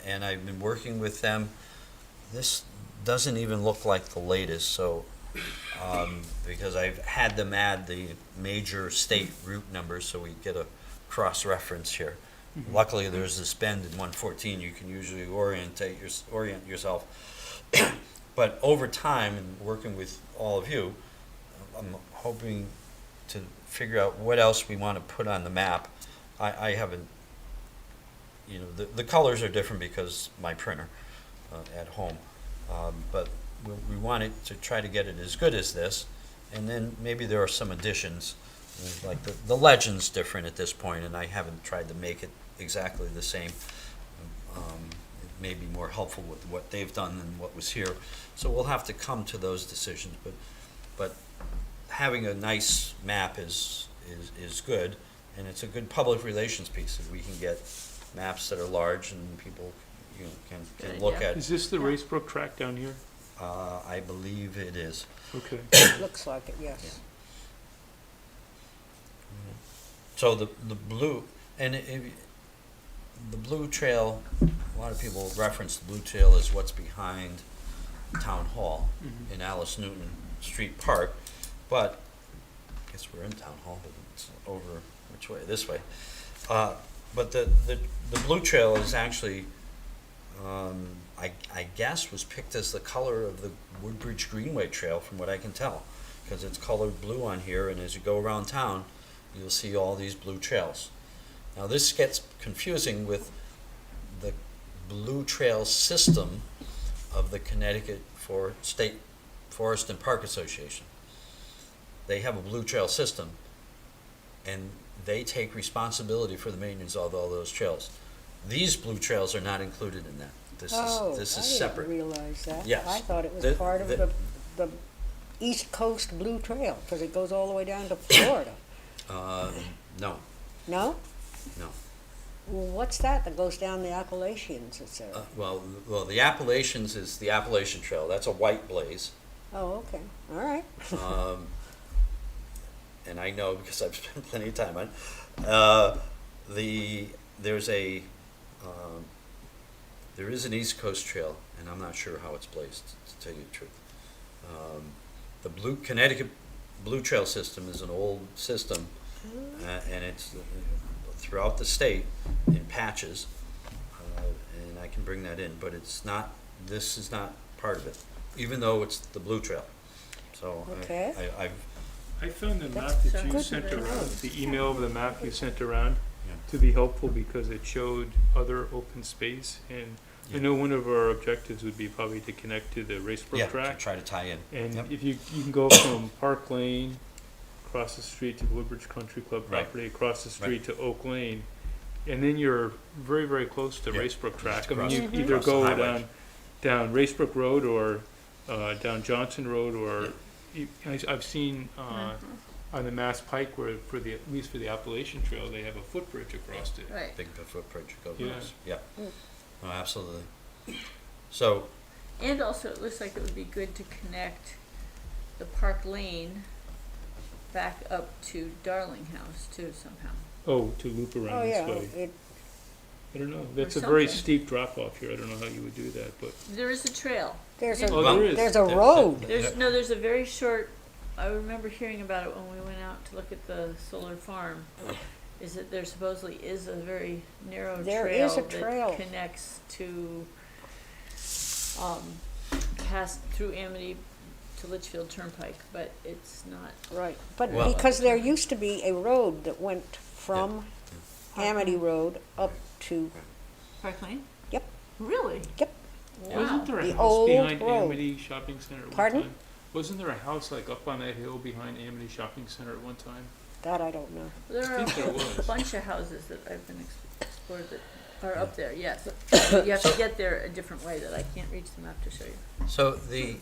And I've been working with them. This doesn't even look like the latest, so because I've had them add the major state route numbers so we get a cross-reference here. Mhm. Luckily, there's this bend in 114. You can usually orient yourself. But over time, and working with all of you, I'm hoping to figure out what else we want to put on the map. I haven't, the colors are different because my printer at home. But we wanted to try to get it as good as this, and then maybe there are some additions like the legend's different at this point, and I haven't tried to make it exactly the same. It may be more helpful with what they've done than what was here. So we'll have to come to those decisions, but having a nice map is good, and it's a good public relations piece. If we can get maps that are large and people, you know, can Good look idea. at. Is this the Racebrook track down here? I believe it is. Okay. Looks like it, yes. So the blue, and the blue trail, a lot of people reference the blue trail as what's behind Town Hall Mhm. in Alice Newton Street Park, but I guess we're in Town Hall, but it's over, which way, this way. But the blue trail is actually, I guess was picked as the color of the Woodbridge Greenway Trail, from what I can tell, because it's colored blue on here, and as you go around town, you'll see all these blue trails. Now this gets confusing with the blue trail system of the Connecticut State Forest and Park Association. They have a blue trail system, and they take responsibility for the maintenance of all those trails. These blue trails are not included in that. This is separate. I didn't realize that. Yes. I thought it was part of the East Coast Blue Trail, because it goes all the way down to Florida. No, No? no. Well, what's that goes down the Appalachians, et cetera? Well, the Appalachians is the Appalachian Trail. That's a white blaze. Oh, okay, all right. And I know because I've spent plenty of time on it. There is an East Coast Trail, and I'm not sure how it's blazed, to tell you the truth. The Connecticut Blue Trail system is an old system, and it's throughout the state in patches, and I can bring that in, but it's not, this is not part of it, even though it's the Blue Trail. So Okay. I found the That's map that you good sent to know. around, the email of the map you sent around, Yeah. to be helpful because it showed other open space. And I Yeah. know one of our objectives would be probably to connect to the Racebrook Yeah, to track. try to tie in. And Yep. if you can go from Park Lane, across the street to the Woodbridge Country Club Right. property, across the street to Oak Lane, and then you're very, very close to Yeah. Racebrook track. I mean, Cross- you either cross the go highway. down Racebrook Road or down Johnson Road, or I've seen on the Mass Pike where at least for the Appalachian Trail, they have a footbridge across it. Right. Big footprint goes Yeah. across. Yeah. No, absolutely. So, And also, it looks like it would be good to connect the Park Lane back up to Darling House too somehow. Oh, to loop Oh, around yeah, this way. it, I don't know. That's a very something. steep drop off here. I don't know how you would do that, but There is a trail. there's Oh, there is. there's a road. There's a very short, I remember hearing about it when we went out to look at the solar farm, is that there supposedly is a very narrow There trail is a trail. that connects to, past through Amity to Litchfield Turnpike, but it's not. Right, but Well- because there used to be a road that went from Amity Road up to, Park Lane? Yep. Really? Yep. Wow. wasn't there a The house old behind road. Amity Shopping Center at one Pardon? time? Wasn't there a house like up on that hill behind Amity Shopping Center at one time? that I don't know. There are I think there a was. bunch of houses that I've been explored that are up there, yes. You have to get there a different way that I can't reach the map to show you. so the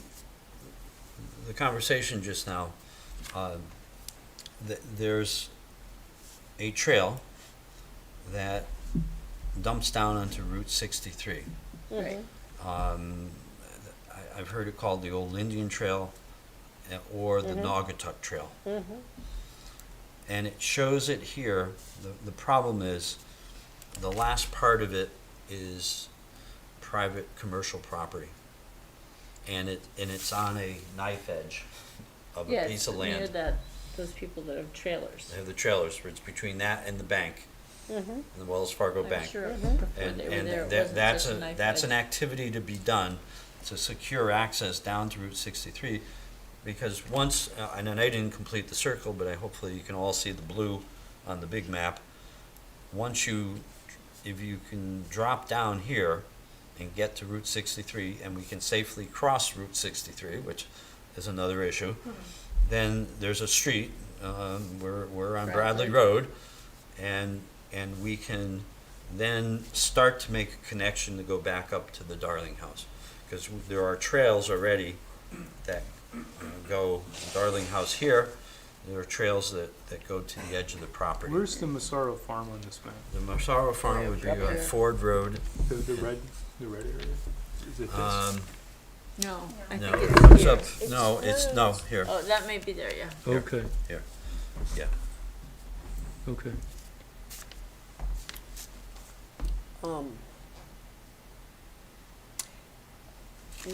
conversation just now, there's a trail that dumps down onto Route 63. Right. I've heard it called the Old Indian Trail or the Naugatuck Trail. And it shows it here. The problem is the last part of it is private commercial property. And it's on a knife edge of a Yes, piece of near land. that, those people that have trailers. They have the trailers, it's between that and the bank, Mm-hmm. the Wells Fargo I'm Bank. sure before And, they were and there, it that, wasn't that's such a, a knife that's an edge. activity to be done to secure access down to Route 63. Because once, and then I didn't complete the circle, but hopefully you can all see the blue on the big map. Once if you can drop down here and get to Route 63, and we can safely cross Route 63, which is another issue, then there's a street, we're on Bradley Road, and we can then start to make a connection to go back up to the Darling House. Because there are trails already that go Darling House here. There are trails that go to the edge of the property. Where's the Massaro farm on this map? The Massaro Farm would be Up on here. Ford Road. The red area? Is it this? No, I No, think it it's comes here. up, no, it's, no, here. Oh, that may be there, yeah. Okay. Here. Yeah. Okay.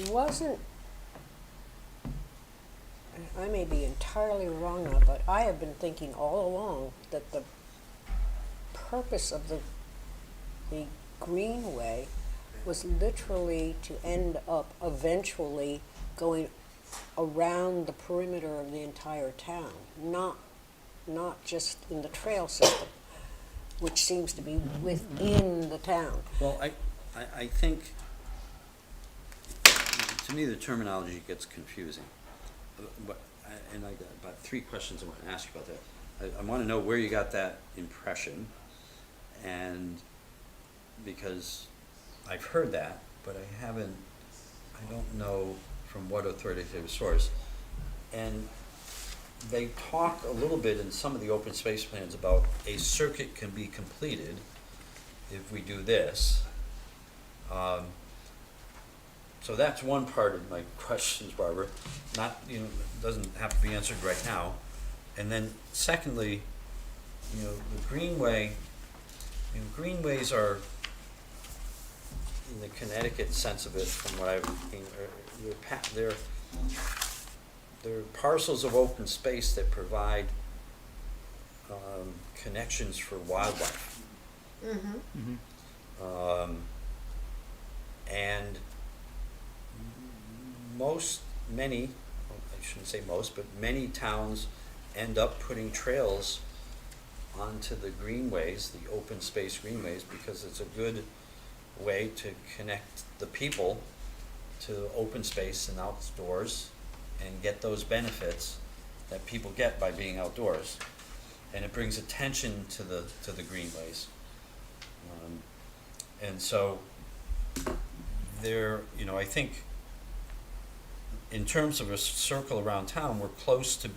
Wasn't, I may be entirely wrong now, but I have been thinking all along that the purpose of the Greenway was literally to end up eventually going around the perimeter of the entire town, not just in the trail system, which seems to be within the town. Well, I think, to me, the terminology gets confusing. And I got about 3 questions I want to ask you about that. I want to know where you got that impression, and because I've heard that, but I don't know from what authoritative source. And they talk a little bit in some of the open space plans about a circuit can be completed if we do this. So that's one part of my questions, Barbara. Not, doesn't have to be answered right now. And then secondly, the Greenway, greenways are, in the Connecticut sense of it, from what I've seen, they're parcels of open space that provide connections for wildlife. Mm-hmm. And I shouldn't say most, but many towns end up putting trails onto the greenways, the open space greenways, because it's a good way to connect the people to open space and outdoors and get those benefits that people get by being outdoors. And it brings attention to the greenways. And so I think in terms of a circle around town, we're close to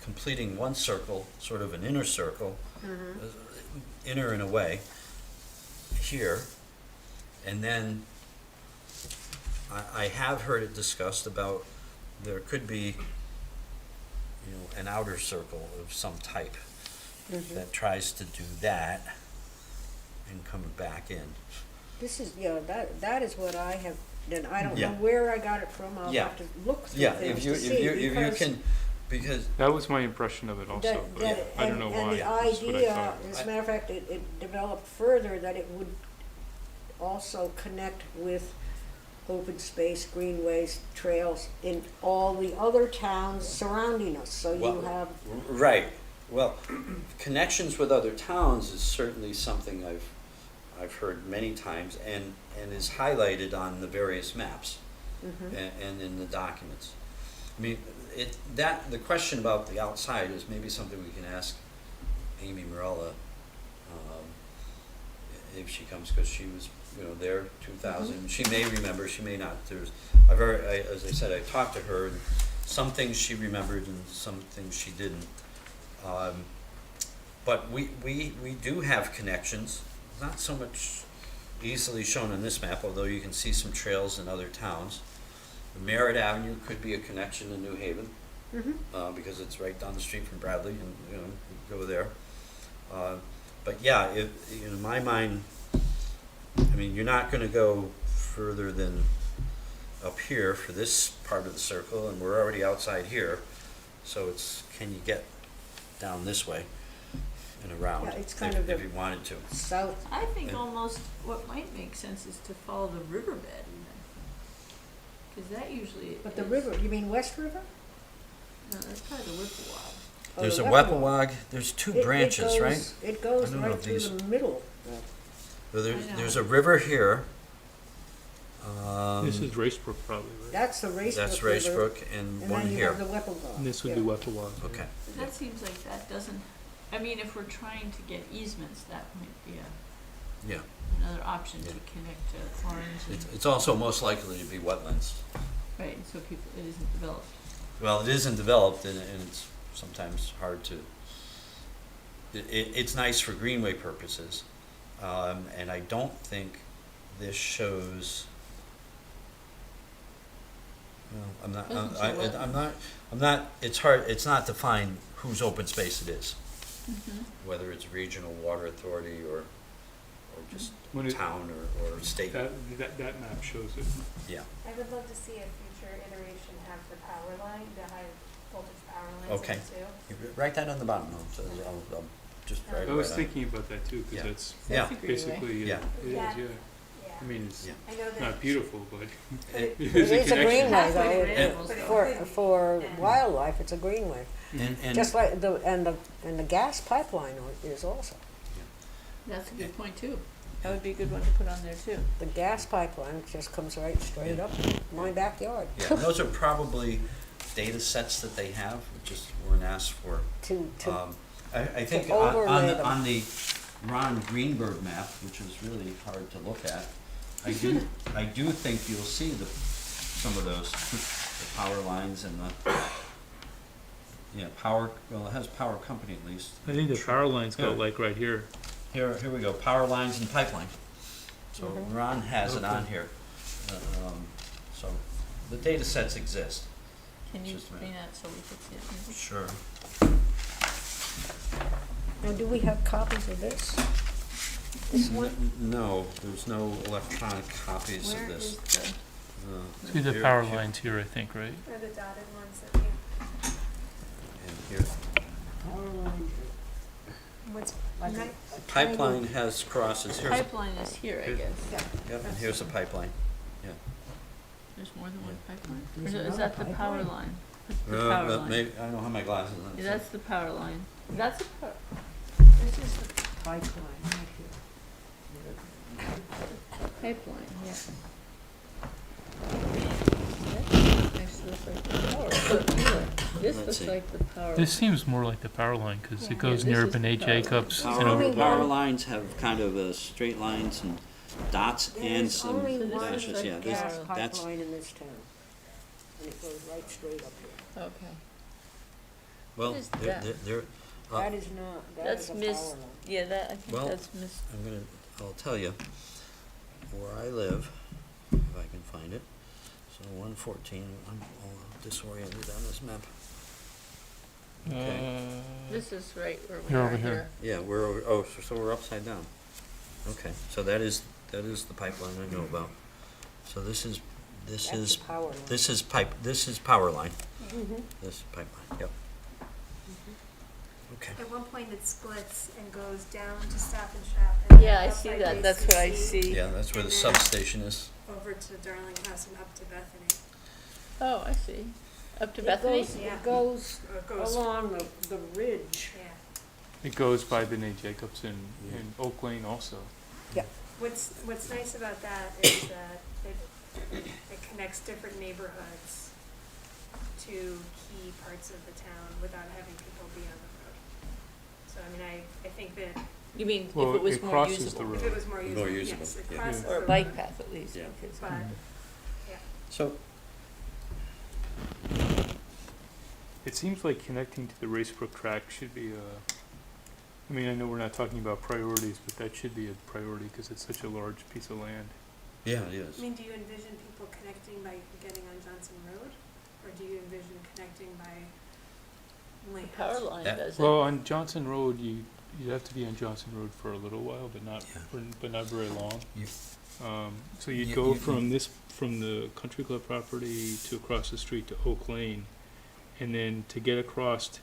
completing one circle, sort of an inner circle, inner in a way, here. And then I have heard it discussed about there could be, an outer circle of some type that tries to do that and come back in. This is, that is what I have, and I don't know Yeah. where I got it from. I'll Yeah. have to look through Yeah, things if you to see, because can, because That was my impression of it also, but I don't know why. And the That's what I idea, thought. as a matter of fact, it developed further that it would also connect with open space, greenways, trails in all the other towns surrounding us, so you Well, have, right, well, connections with other towns is certainly something I've heard many times and is highlighted on the various maps and in the documents. I mean, the question about the outside is maybe something we can ask Amy Morella if she comes, because she was, there 2000. She may remember, she may not. As I said, I talked to her, and some things she remembered and some things she didn't. But we do have connections, not so much easily shown on this map, although you can see some trails in other towns. Merritt Avenue could be a connection to New Haven, because it's right down the street from Bradley, and you go there. But yeah, in my mind, I mean, you're not going to go further than up here for this part of the circle, and we're already outside here, so it's, can you get down this way and around, Yeah, it's kind of if the- you wanted to. south, I think Yeah. almost what might make sense is to follow the riverbed even. Because that usually but the is- river, you mean West River? No, that's probably the Whipplewad. Oh, There's the a Weppawag, there's two branches, right? It goes I don't know right if through these- the middle. So I know. there's a river here, This is Racebrook probably, right? That's the Racebrook That's River, Racebrook and and one then you here. have the Whipple And this would be Weppawag. Okay. But that seems like that doesn't, I mean, if we're trying to get easements, that might be Yeah. another option to Yeah. connect to Orange and, It's also most likely to be wetlands. right, and so people, it isn't developed. Well, it isn't developed and it's sometimes hard to, it's nice for greenway purposes. And I don't think this shows, well, Doesn't show wetlands. I'm not, it's hard, it's not defined whose open space it is, Mm-hmm. whether it's regional water authority or just When it- town or state. That map shows it. Yeah, I would love to see a future iteration have the power line, the high voltage power lines Okay. in it too. You write that on the bottom, I'll just write it I was right on. thinking about that too, Yeah. because that's Yeah. That's a greenway. basically, Yeah. it is, Yeah. yeah. Yeah. I mean, it's Yeah. I know that. not beautiful, but It- It it is a connection. greenway Halfway though, to it- animals, But it though. could for be. wildlife, it's a greenway. And Just like the gas pipeline is also. That's a good point too. That would be a good one to put on there too. The gas pipeline just comes right straight Yeah. up my backyard. Yeah, and those are probably data sets that they have, just weren't asked for. To I think to on overlay the, them. on the Ron Greenberg map, which is really hard to look at, I do think you'll see some of those, the power lines and the, yeah, well, it has power company at least. I think the power lines go Yeah. like right here. Here we go, power lines and pipeline. So Mhm. Ron has it on Okay. here. So the data sets exist. Can you Just a minute. bring that so we could see it? maybe? Sure. Now, do we have copies of this? This one? No, there's no electronic copies Where of is this. the, See the Here- power here- lines here, I think, right? Or the dotted ones that you, And here, what's, Like a- ni- a pipeline has crosses, here's, pipeline is here, I guess. yep, and here's a pipeline. There's more than one pipeline? Or There's is another that the power pipeline. line? That's the power But line. maybe, I don't have my glasses on. Yeah, so- that's the power line. That's a power, This is the pipeline right here. pipeline, yeah. That actually looks like the power. This Let's looks see. like the power. This seems more like the power line, because Yeah. it goes Yeah, this near is the B'nai power line. Jacobs and Power, only over. power one- lines have kind of straight lines and dots and There's some only So this one is dashes, like yeah, this, gas that's, pipeline in this town. And it goes right straight up here. Okay. well, What is they're, that? they're, That is not, that That's is a miss- power line. Yeah, that, I think Well, that's miss, I'll tell you, where I live, if I can find it, so 114, I'm all disoriented on this map. Okay. this is right where we You're are over here. here. Yeah, we're over, so we're upside down. Okay, so that is the pipeline I know about. So this is That's the power line. this is power line, Mhm. this is pipeline, yep. Okay, at one point it splits and goes down to Stop and Shop. And then Yeah, I up see by that. That's what I JCC, see. yeah, that's where the And then- substation is. Over to Darling House and up to Bethany. Oh, I see. Up to It Bethany? goes- Yeah. It goes Or it goes, along the ridge. yeah. It goes by B'nai Jacobs and Oak Lane also. What's nice about that is that it connects different neighborhoods to key parts of the town without having people be on the road. So, I mean, I think that You mean if Well, it was it more crosses the usable? road. if it was more usable, usable, yes, it yeah. crosses Or a the bike road, path at least. Yeah. because- but, yeah. So, It seems like connecting to the Racebrook track should be I mean, I know we're not talking about priorities, but that should be a priority because it's such a large piece of land. yeah, it is. I mean, do you envision people connecting by getting on Johnson Road? Or do you envision connecting by The Lane power House? line That- does it. Well, on Johnson Road, you have to be on Johnson Road for a little while, but not Yeah. but not very long. You- So you'd You- go you- from the country club property to across the street to Oak Lane, and then to get across,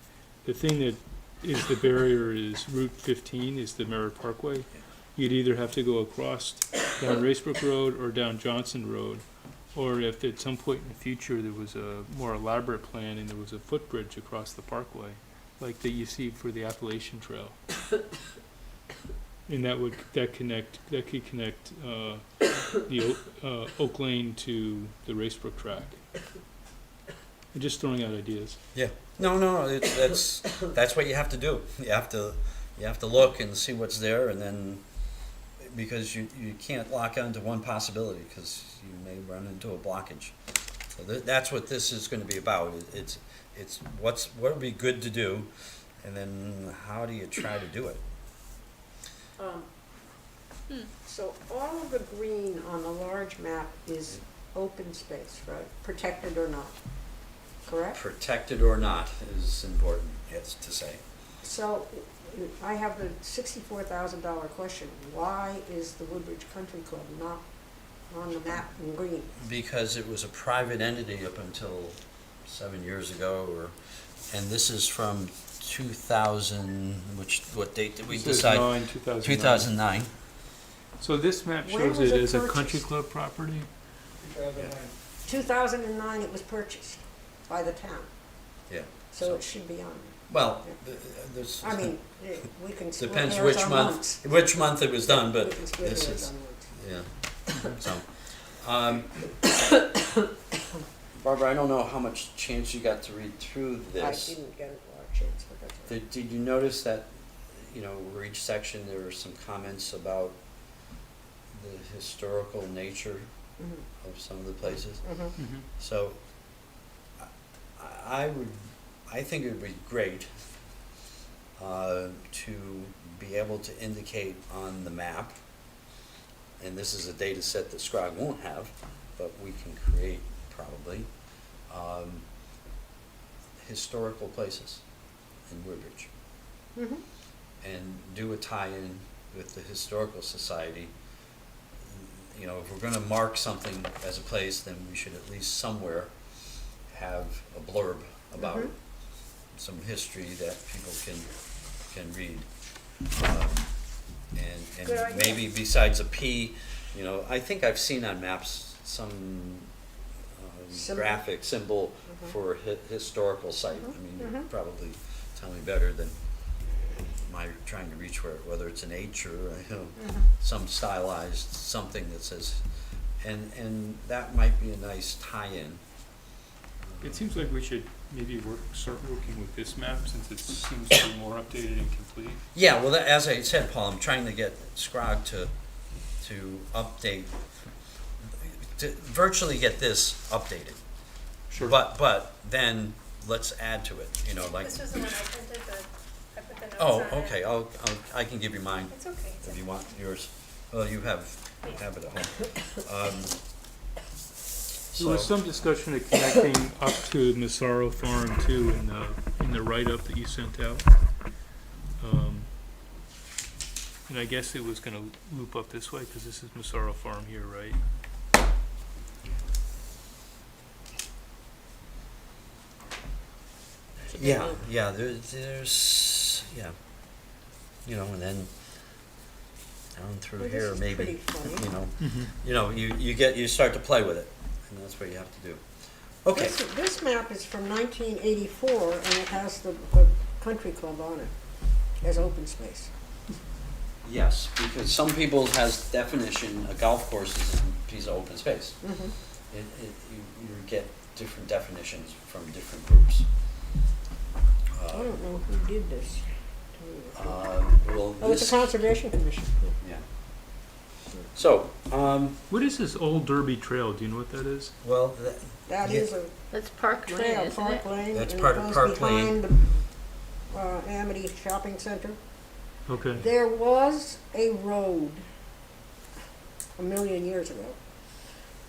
the thing that is the barrier is Route 15 is the Merritt Parkway. You'd either have to go across down Racebrook Road or down Johnson Road, or if at some point in the future there was a more elaborate plan and there was a footbridge across the parkway, like that you see for the Appalachian Trail. And that could connect, the Oak Lane to the Racebrook track. I'm just throwing out ideas. No, that's what you have to do. You have to look and see what's there, and then, because you can't lock onto one possibility, because you may run into a blockage. So that's what this is gonna be about. It's what would be good to do, and then how do you try to do it? So all of the green on the large map is open space, right? Protected or not, correct? Protected or not is important, yes, to say. So I have the $64,000 question. Why is the Woodbridge Country Club not on the map in green? Because it was a private entity up until 7 years ago, and this is from 2000, what date did we It says decide? 2009. 2009. So this map When shows was it it as a purchased? country club property? 2009. 2009 it was purchased by the town. Yeah. So it should be on. Well, there's, I mean, we can split depends hairs which on month, months. it was done, but We can split this hairs is, on months. yeah. So, Barbara, I don't know how much chance you got to read through I this. didn't get a lot of chance, but that's all right. Did you notice that, for each section, there were some comments about the historical nature Mhm, of some of the places? mhm. Mm-hmm. So, I think it would be great to be able to indicate on the map, and this is a data set that Scrog won't have, but we can create probably, historical places in Woodbridge, Mhm. and do a tie-in with the Historical Society. If we're gonna mark something as a place, then we should at least somewhere have a blurb about it, some history that people can read. And Good idea. maybe besides a P, I think I've seen on maps some Symbol. graphic symbol Mhm. for a historical site. I mean, you mhm. probably tell me better than my trying to reach whether it's an H or, Mhm. some stylized something that says, and that might be a nice tie-in. It seems like we should maybe start working with this map, since it seems to be more updated and complete. Yeah, well, as I said, Paul, I'm trying to get Scrog to update, to virtually get this updated. Sure. But then let's add to it, like. This was the one I printed, but I put the notes Oh, on it. okay, I can give you mine It's okay. if you want yours. Well, you have it at home. There was some discussion of connecting up to Massaro Farm too, in the write-up that you sent out. And I guess it was gonna loop up this way, because this is Massaro Farm here, right? Yeah, there's, and then down through Well, here, this is maybe, pretty funny. you start to play with it, and that's what you have to do. Okay, This map is from 1984, and it has the country club on it as open space. yes, because some people has definition, a golf course is a piece of open space. Mhm. You get different definitions from different groups. I don't know who did this. Well, Oh, it's the this, Conservation Commission. yeah. So, What is this Old Derby Trail? Do you know what that is? well, That Yeah. is a That's Park Lane, trail, isn't Park it? Lane, That's and part it of goes Park Lane. behind the Amity Shopping Center. Okay. There was a road a million years ago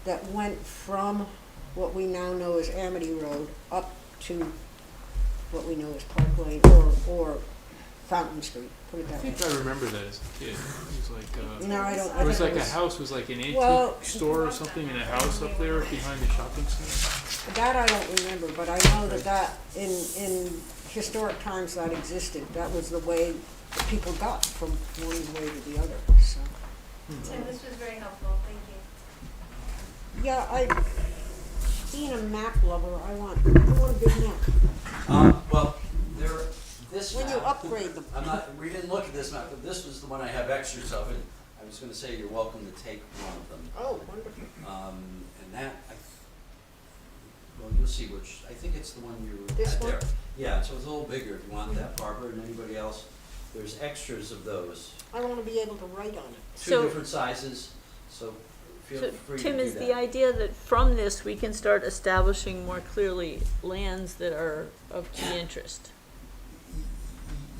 that went from what we now know as Amity Road up to what we know as Park Lane or Fountain Street, put it I that way. think I remember that as a kid. It was like, No, I don't. it was think like a house, was like an antique Well- store or something in a house up there behind the shopping center. That I don't remember, but I know that in historic times that existed. That was the way that people got from one way to the other, so. Tim, this was very helpful, thank you. Yeah, being a map lover, I want a big map. well, this when you map- upgrade them. we didn't look at this map, but this was the one I have extras of, and I was gonna say you're welcome to take one of them. Oh, wonderful. And that, well, you'll see which, I think it's the one you This had one? there. Yeah, so it's a little bigger if you want that, Barbara, and anybody else. There's extras of those, I want to be able to write on it. two So- different sizes, so feel So, free to Tim, do is the that. idea that from this, we can start establishing more clearly lands that are of key interest?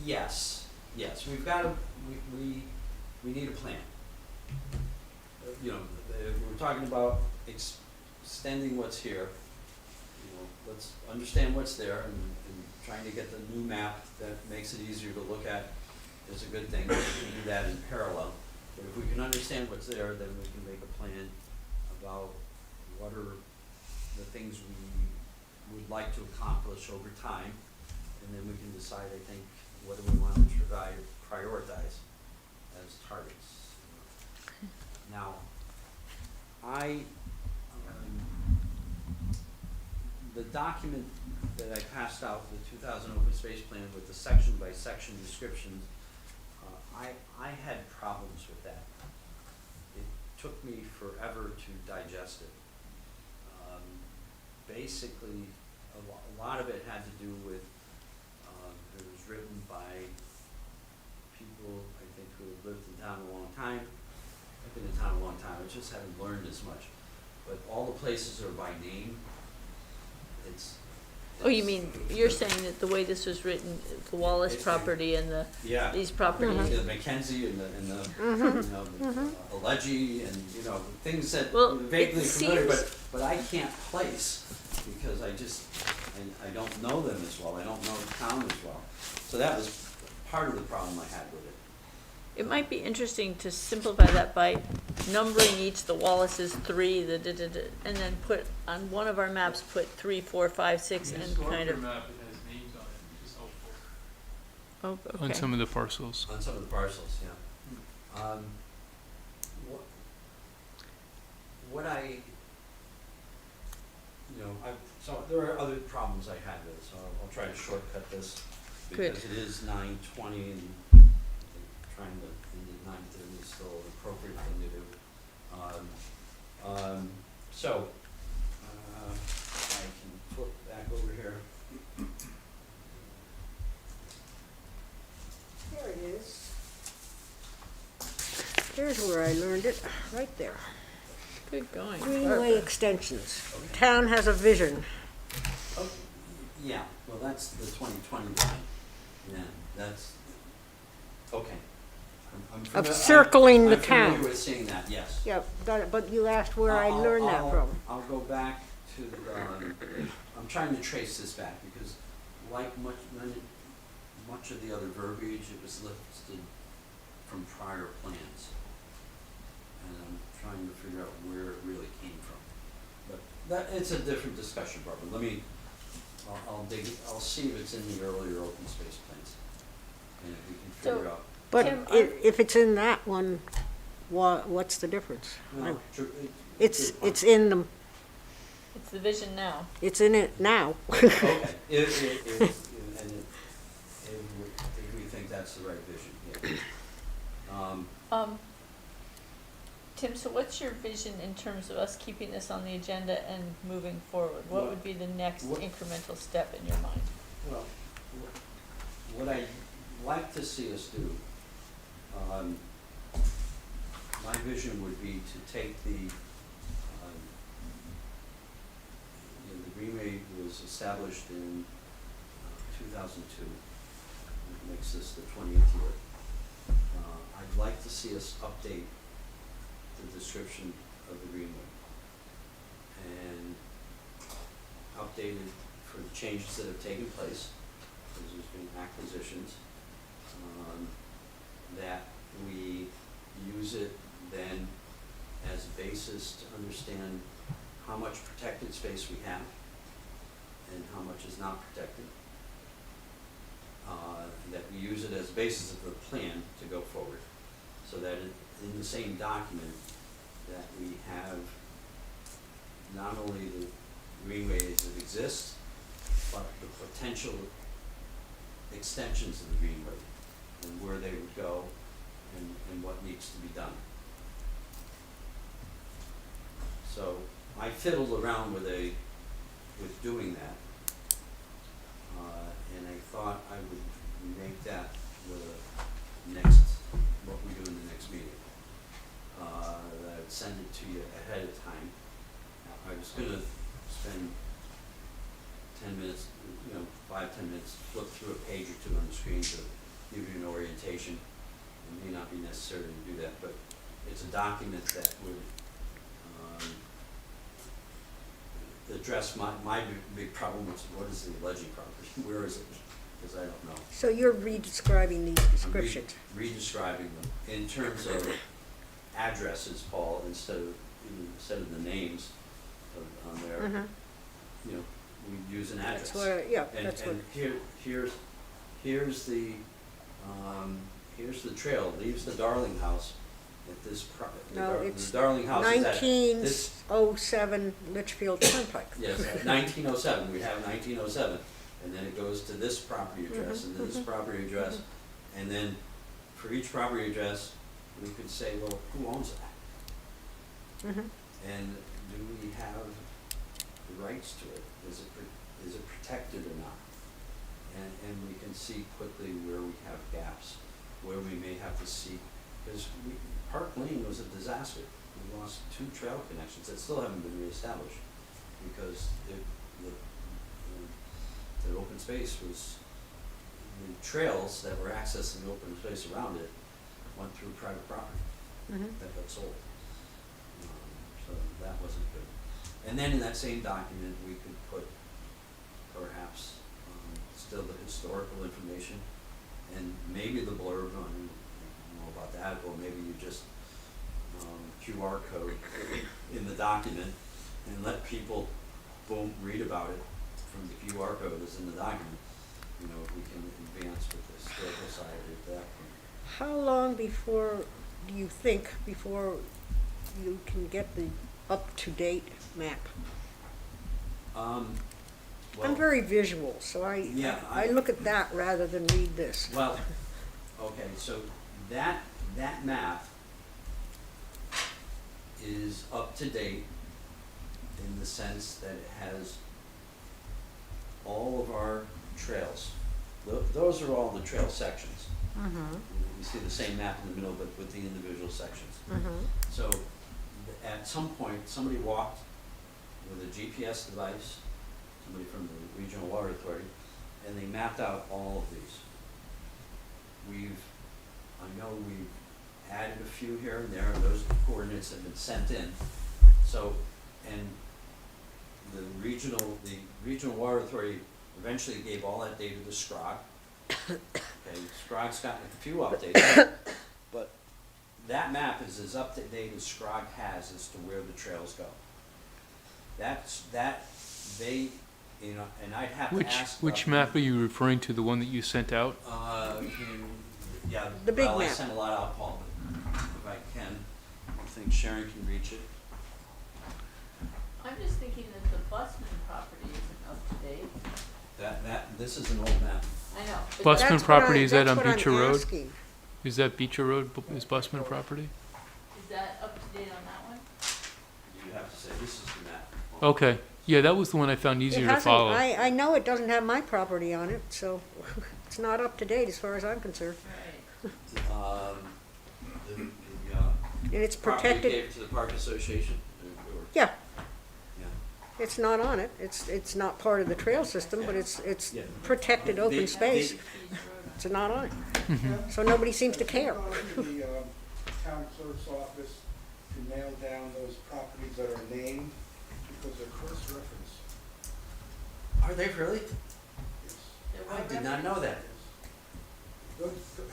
Yes, we've got to, we need a plan. You know, we're talking about extending what's here. You know, let's understand what's there and trying to get the new map that makes it easier to look at is a good thing. We can do that in parallel. But if we can understand what's there, then we can make a plan about what are the things we would like to accomplish over time. And then we can decide, I think, what do we want to prioritize as targets. Now, the document that I passed out, the 2000 open space plan with the section by section descriptions, I had problems with that. It took me forever to digest it. Basically, a lot of it had to do with, it was written by people, I think, who have lived in town a long time. I've been in town a long time, I just haven't learned as much. But all the places are by name. Oh, you mean, you're saying that the way this was written, the Wallace It's- property and Yeah. these properties? The Mackenzie and the Alleghi and, things that Well, are vaguely it familiar, seems- but I can't place because I don't know them as well. I don't know the town as well. So that was part of the problem I had with it. It might be interesting to simplify that by numbering each, the Wallace's 3, and then put, on one of our maps, put 3, 4, 5, 6, and kind of. map, it has names on it, which is helpful. Oh, On okay. some of the parcels. On some of the parcels, yeah. What so there are other problems I had with it, so I'll try to shortcut this. Good. Because it is 9:20 and I think trying to end at 9:30 is still an appropriate thing to do. So, I can flip back over here. There it is. There's where I learned it, right there. Good going. Greenway Extensions. The town has a vision. Oh, yeah, well, that's the 2020 line. Yeah, that's, okay. Of circling the I'm familiar town. with seeing that, yes. Yep, got it, but you asked where I learned that from. I'll go back to I'm trying to trace this back because like much of the other verbiage, it was listed from prior plans. And I'm trying to figure out where it really came from. But it's a different discussion, Barbara. I'll see if it's in the earlier open space plans. And if we can figure So- out. But Tim, if it's in that one, what's the difference? Well, It's in the, It's the vision now. it's in it now. Okay, if we think that's the right vision, yeah. Tim, so what's your vision in terms of us keeping this on the agenda and moving forward? What would be the next What- incremental step in your mind? Well, what I'd like to see us do, my vision would be to take the Greenway was established in 2002. It makes this the 20th year. I'd like to see us update the description of the Greenway and update it for the changes that have taken place, because there's been acquisitions, that we use it then as a basis to understand how much protected space we have and how much is not protected. That we use it as a basis of the plan to go forward, so that in the same document that we have not only the greenway as it exists, but the potential extensions of the Greenway and where they would go and what needs to be done. So I fiddled around with doing that. And I thought I would make that what we do in the next meeting. That I would send it to you ahead of time. I was gonna spend 10 minutes, 5-10 minutes, flip through a page or two on the screen to give you an orientation. It may not be necessary to do that, but it's a document that would address my big problem, which is what is the alleged property? Where is it? Because I don't know. So you're re-describing these descriptions. Re-describing them in terms of addresses, Paul, instead of the names on there. Mhm. We use an address. That's what, yeah, And, that's what, and here's the trail, leaves the Darling House at this no, it's the Darling House is at this, 1907 Litchfield Turnpike. yes, 1907, we have 1907, and then it goes to this property address, and then this property address, and then for each property address, we could say, well, who owns that? Mhm. And do we have the rights to it? Is it protected or not? And we can see quickly where we have gaps, where we may have to seek, because Park Lane was a disaster. We lost 2 trail connections that still haven't been reestablished, because the open space was, the trails that were accessing the open space around it went through private property Mhm. that got sold. So that wasn't good. And then in that same document, we could put perhaps still the historical information and maybe the blurb on, I don't know about that, or maybe you just QR code in the document and let people, boom, read about it from the QR code that's in the document. We can advance with the historical side at that point. How long before, do you think, before you can get the up-to-date map? I'm very visual, so Yeah, I look at that rather than read this. Well, okay, so that map is up to date in the sense that it has all of our trails. Those are all the trail sections. Mm-hmm. You see the same map in the middle, but with the individual sections. Mm-hmm. So at some point, somebody walked with a GPS device, somebody from the Regional Water Authority, and they mapped out all of these. I know we've added a few here and there, and those coordinates have been sent in. So, and the Regional Water Authority eventually gave all that data to SCROG. Okay, SCROG's gotten a few updates, but that map is as up to date as SCROG has as to where the trails go. And I'd have to ask. Which map are you referring to, the one that you sent out? Yeah, The big I map. sent a lot out, Paul, but if I can, I think Sharon can reach it. I'm just thinking that the Busman property isn't up to date. This is an old map. I know. but Busman That's what property, is that that's on what I'm Beecher Road? asking. Is that Beecher Road, is Busman property? Is that up to date on that one? You have to say, this is the map. Okay, yeah, that was the one I found It easier to hasn't, follow. I know it doesn't have my property on it, so it's not up to date as far as I'm concerned. Right. The And it's property you protected, gave to the Park Association? yeah, Yeah. it's not on it. It's not part of the trail system, but it's Yeah. protected They- open space. they- It's not on it. So nobody seems to care. Have you gone to the town clerk's office to nail down those properties that are named, because they're cross-referenced? Are they really? Yes. There I were did not know that.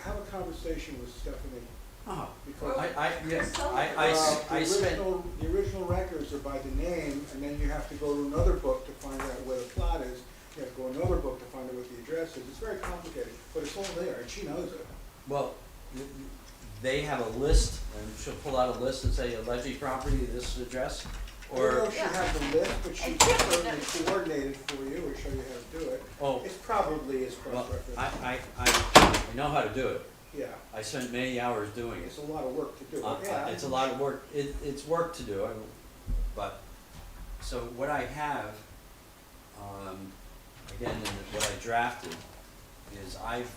Have a conversation with Stephanie, Oh, because I spent, the original records are by the name, and then you have to go to another book to find out where the plot is. You have to go to another book to find out what the address is. It's very complicated, but it's all there, and she knows it. well, they have a list, and she'll pull out a list and say alleged property, this address, Or she Yeah. has the list, but she And can Kim would certainly coordinate it for you or show you how to do it. Oh, It's probably is well, cross-referenced. I know how to do it. Yeah, I spent many hours doing it. it's a lot of work to do. Yeah. It's a lot of work, it's work to do, but, so what I have, again, and what I drafted, is I've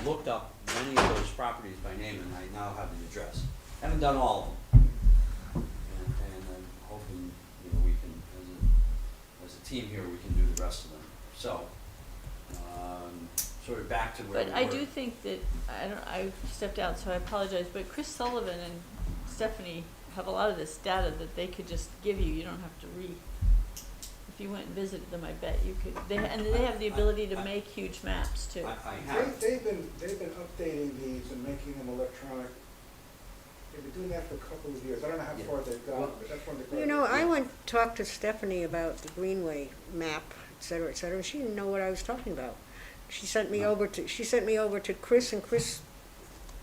looked up many of those properties by name, and I now have the address. Haven't done all of them. And I'm hoping, you know, we can, as a team here, we can do the rest of them. So, sort of back to where we But were. I do think that, I stepped out, so I apologize, but Chris Sullivan and Stephanie have a lot of this data that they could just give you, you don't have to if you went and visited them, I bet you could, and they have the ability to make huge maps too. I have. They've been updating these and making them electronic. They've been doing that for a couple of years. I don't know how Yeah. far they've Well, got, but that's one of the. You know, I went, talked to Stephanie about the Greenway map, et cetera, and she didn't know what I was talking about. She sent me No. over to Chris, and Chris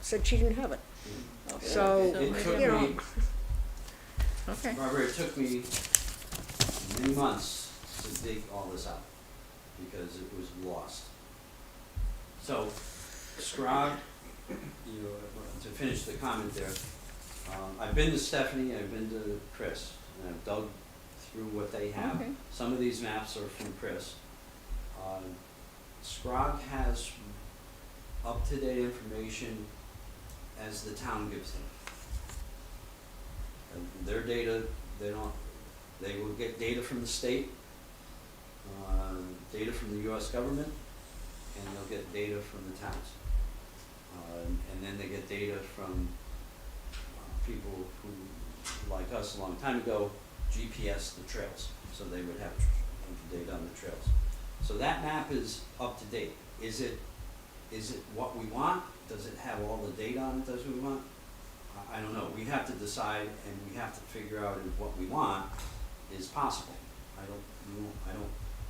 said she didn't have it. Okay. So, It maybe took I'm you know, wrong. Okay. Barbara, it took me many months to dig all this out, because it was lost. So, Scrog, you know, to finish the comment there, I've been to Stephanie, I've been to Chris, and I've dug through what they have. Okay. Some of these maps are from Chris. Scrog has up-to-date information as the town gives them. And their data, they will get data from the state, data from the US government, and they'll get data from the towns. And then they get data from people who, like us a long time ago, GPS the trails, so they would have data on the trails. So that map is up to date. Is it what we want? Does it have all the data on it as we want? I don't know. We have to decide, and we have to figure out if what we want is possible.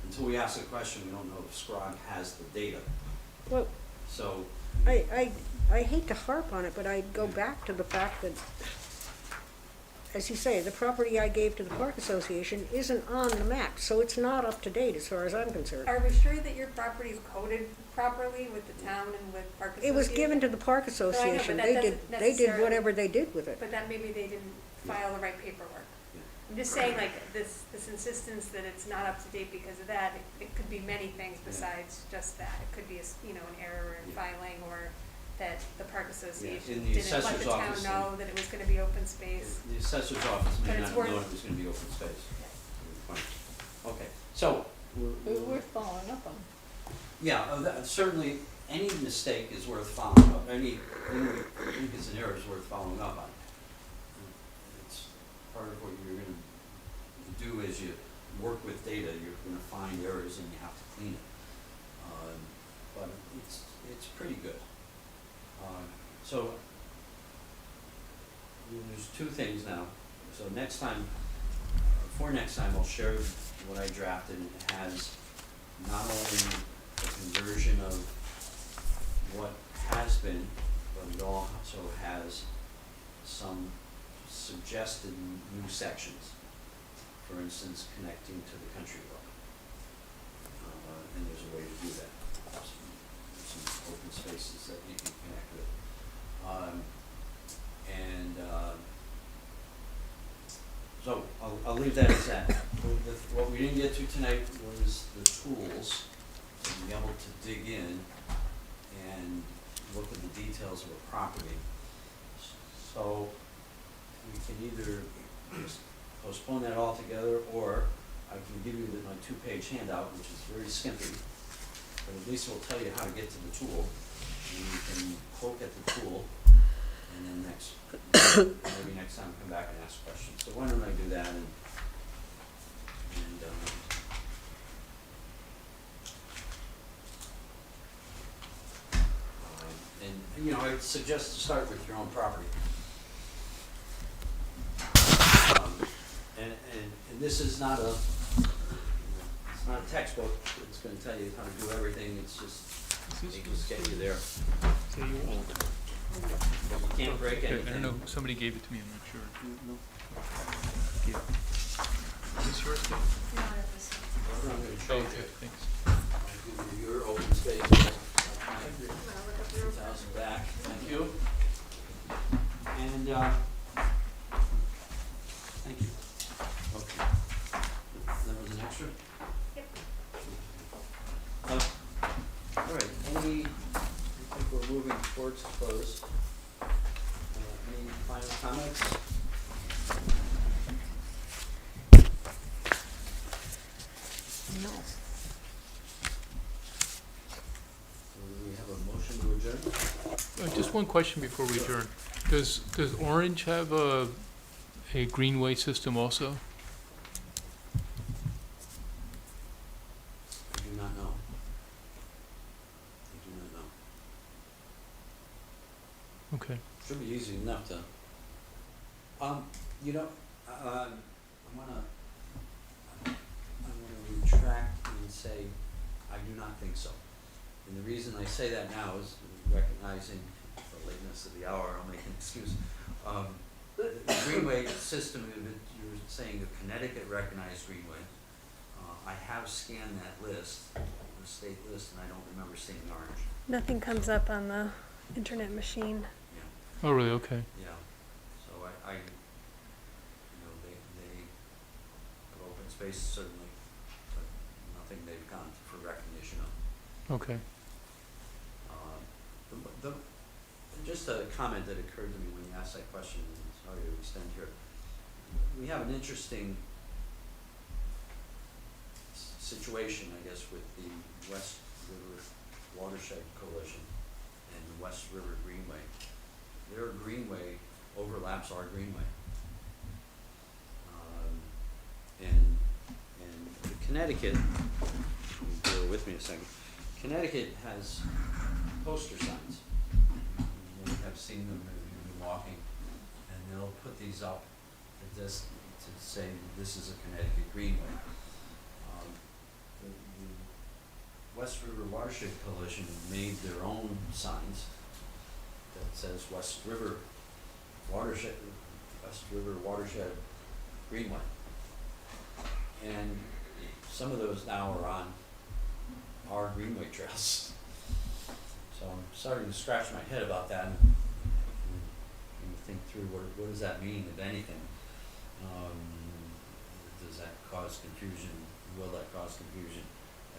Until we ask the question, we don't know if Scrog has the data. well, So, I hate to harp on it, but I'd go back to the fact that, as you say, the property I gave to the Park Association isn't on the map, so it's not up to date as far as I'm concerned. Are we sure that your property is coded properly with the town and with Park It Association? was given to the Park Association. that They doesn't did necessarily- whatever they did with it. But that maybe they didn't file the right paperwork. Yeah. I'm just saying, like, this insistence that it's not up to date because of that, it could be many things besides just that. It could be, an error in Yeah. filing, or that the Park Association in the didn't let assessor's the town office, know that it was gonna be open space. the assessor's office But may it's not worth- know if it was gonna be open space. Fine. Okay, so, We're following up on. yeah, certainly, any mistake is worth following up, any it's an error is worth following up on. It's part of what you're gonna do as you work with data, you're gonna find errors and you have to clean it. But it's pretty good. So, there's two things now. So next time, I'll share what I drafted. It has not only a conversion of what has been, but it also has some suggested new sections. For instance, connecting to the country club. And there's a way to do that. Some open spaces that you can connect with. So I'll leave that as that. What we didn't get to tonight was the tools to be able to dig in and look at the details of a property. So we can either just postpone that altogether, or I can give you my 2-page handout, which is very skimpy, but at least it will tell you how to get to the tool, and you can poke at the tool, and then maybe next time come back and ask questions. So why don't I do that, and I would suggest to start with your own property. And this is not it's not a textbook. It's going to tell you how to do everything. It's just, it just get you there. So you won't. You can't break Okay, anything. I don't know, somebody gave it to me, I'm not sure. No. Is this yours, Dave? I'm gonna Oh, trade okay, it. thanks. I'll give you your open space. Thank you. 2,000 back, thank you. And, thank you. Okay. That was an extra? Yep. All right, I think we're moving towards close. Any final comments? No. Do we have a motion to adjourn? Just one question before we adjourn. Does Orange have a greenway system also? I do not know. I do not know. Okay. Should be easy enough to, you know, I wanna retract and say, I do not think so. And the reason I say that now is recognizing the lateness of the hour, I'll make an excuse. The Greenway system, if you're saying the Connecticut recognized Greenway, I have scanned that list, the state list, and I don't remember seeing Orange. Nothing comes up on the internet machine. Yeah. Oh, really? Okay. Yeah, so I, you know, they have open space certainly, but nothing they've gone for recognition of. Okay. Just a comment that occurred to me when you asked that question, and sorry to extend here. We have an interesting situation, I guess, with the West River Watershed Coalition and the West River Greenway. Their greenway overlaps our greenway. And Connecticut, bear with me a second, Connecticut has poster signs. You may have seen them if you've been walking, and they'll put these up to say this is a Connecticut Greenway. The West River Watershed Coalition made their own signs that says West River Watershed Greenway. And some of those now are on our greenway trails. So I'm starting to scratch my head about that and think through what does that mean, if anything? Does that cause confusion? Will that cause confusion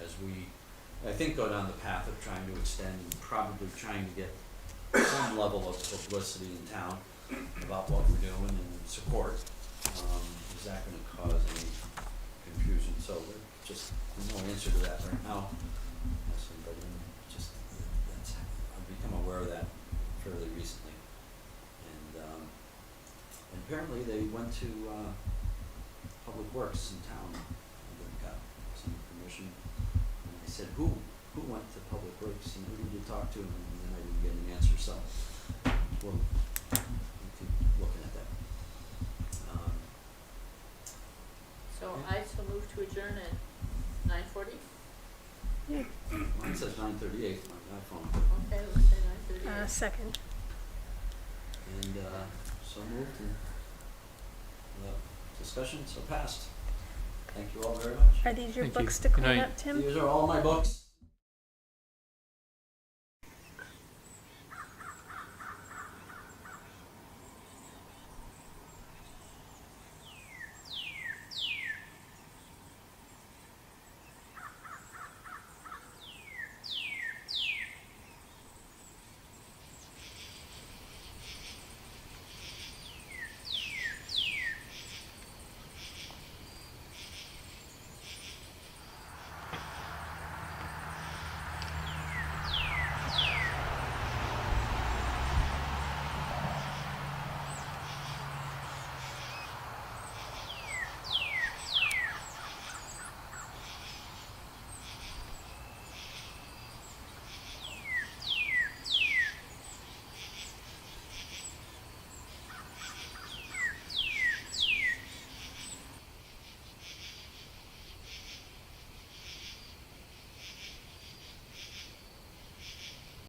as we, I think, go down the path of trying to extend and probably trying to get some level of publicity in town about what we're doing and support? Is that going to cause any confusion? So we're just, there's no answer to that right now. But I've become aware of that fairly recently. And apparently they went to Public Works in town and got some information. And I said, who went to Public Works and who did you talk to? And then I didn't get an answer, so we'll keep looking at that. So I still move to adjourn at 9:40? Mine says 9:38 on my iPhone. Okay, let's say 9:38. Second. And so moved and discussion, so passed. Thank you all very much. Are these your Thank you. books to Good clean night. up, Tim? These are all my books.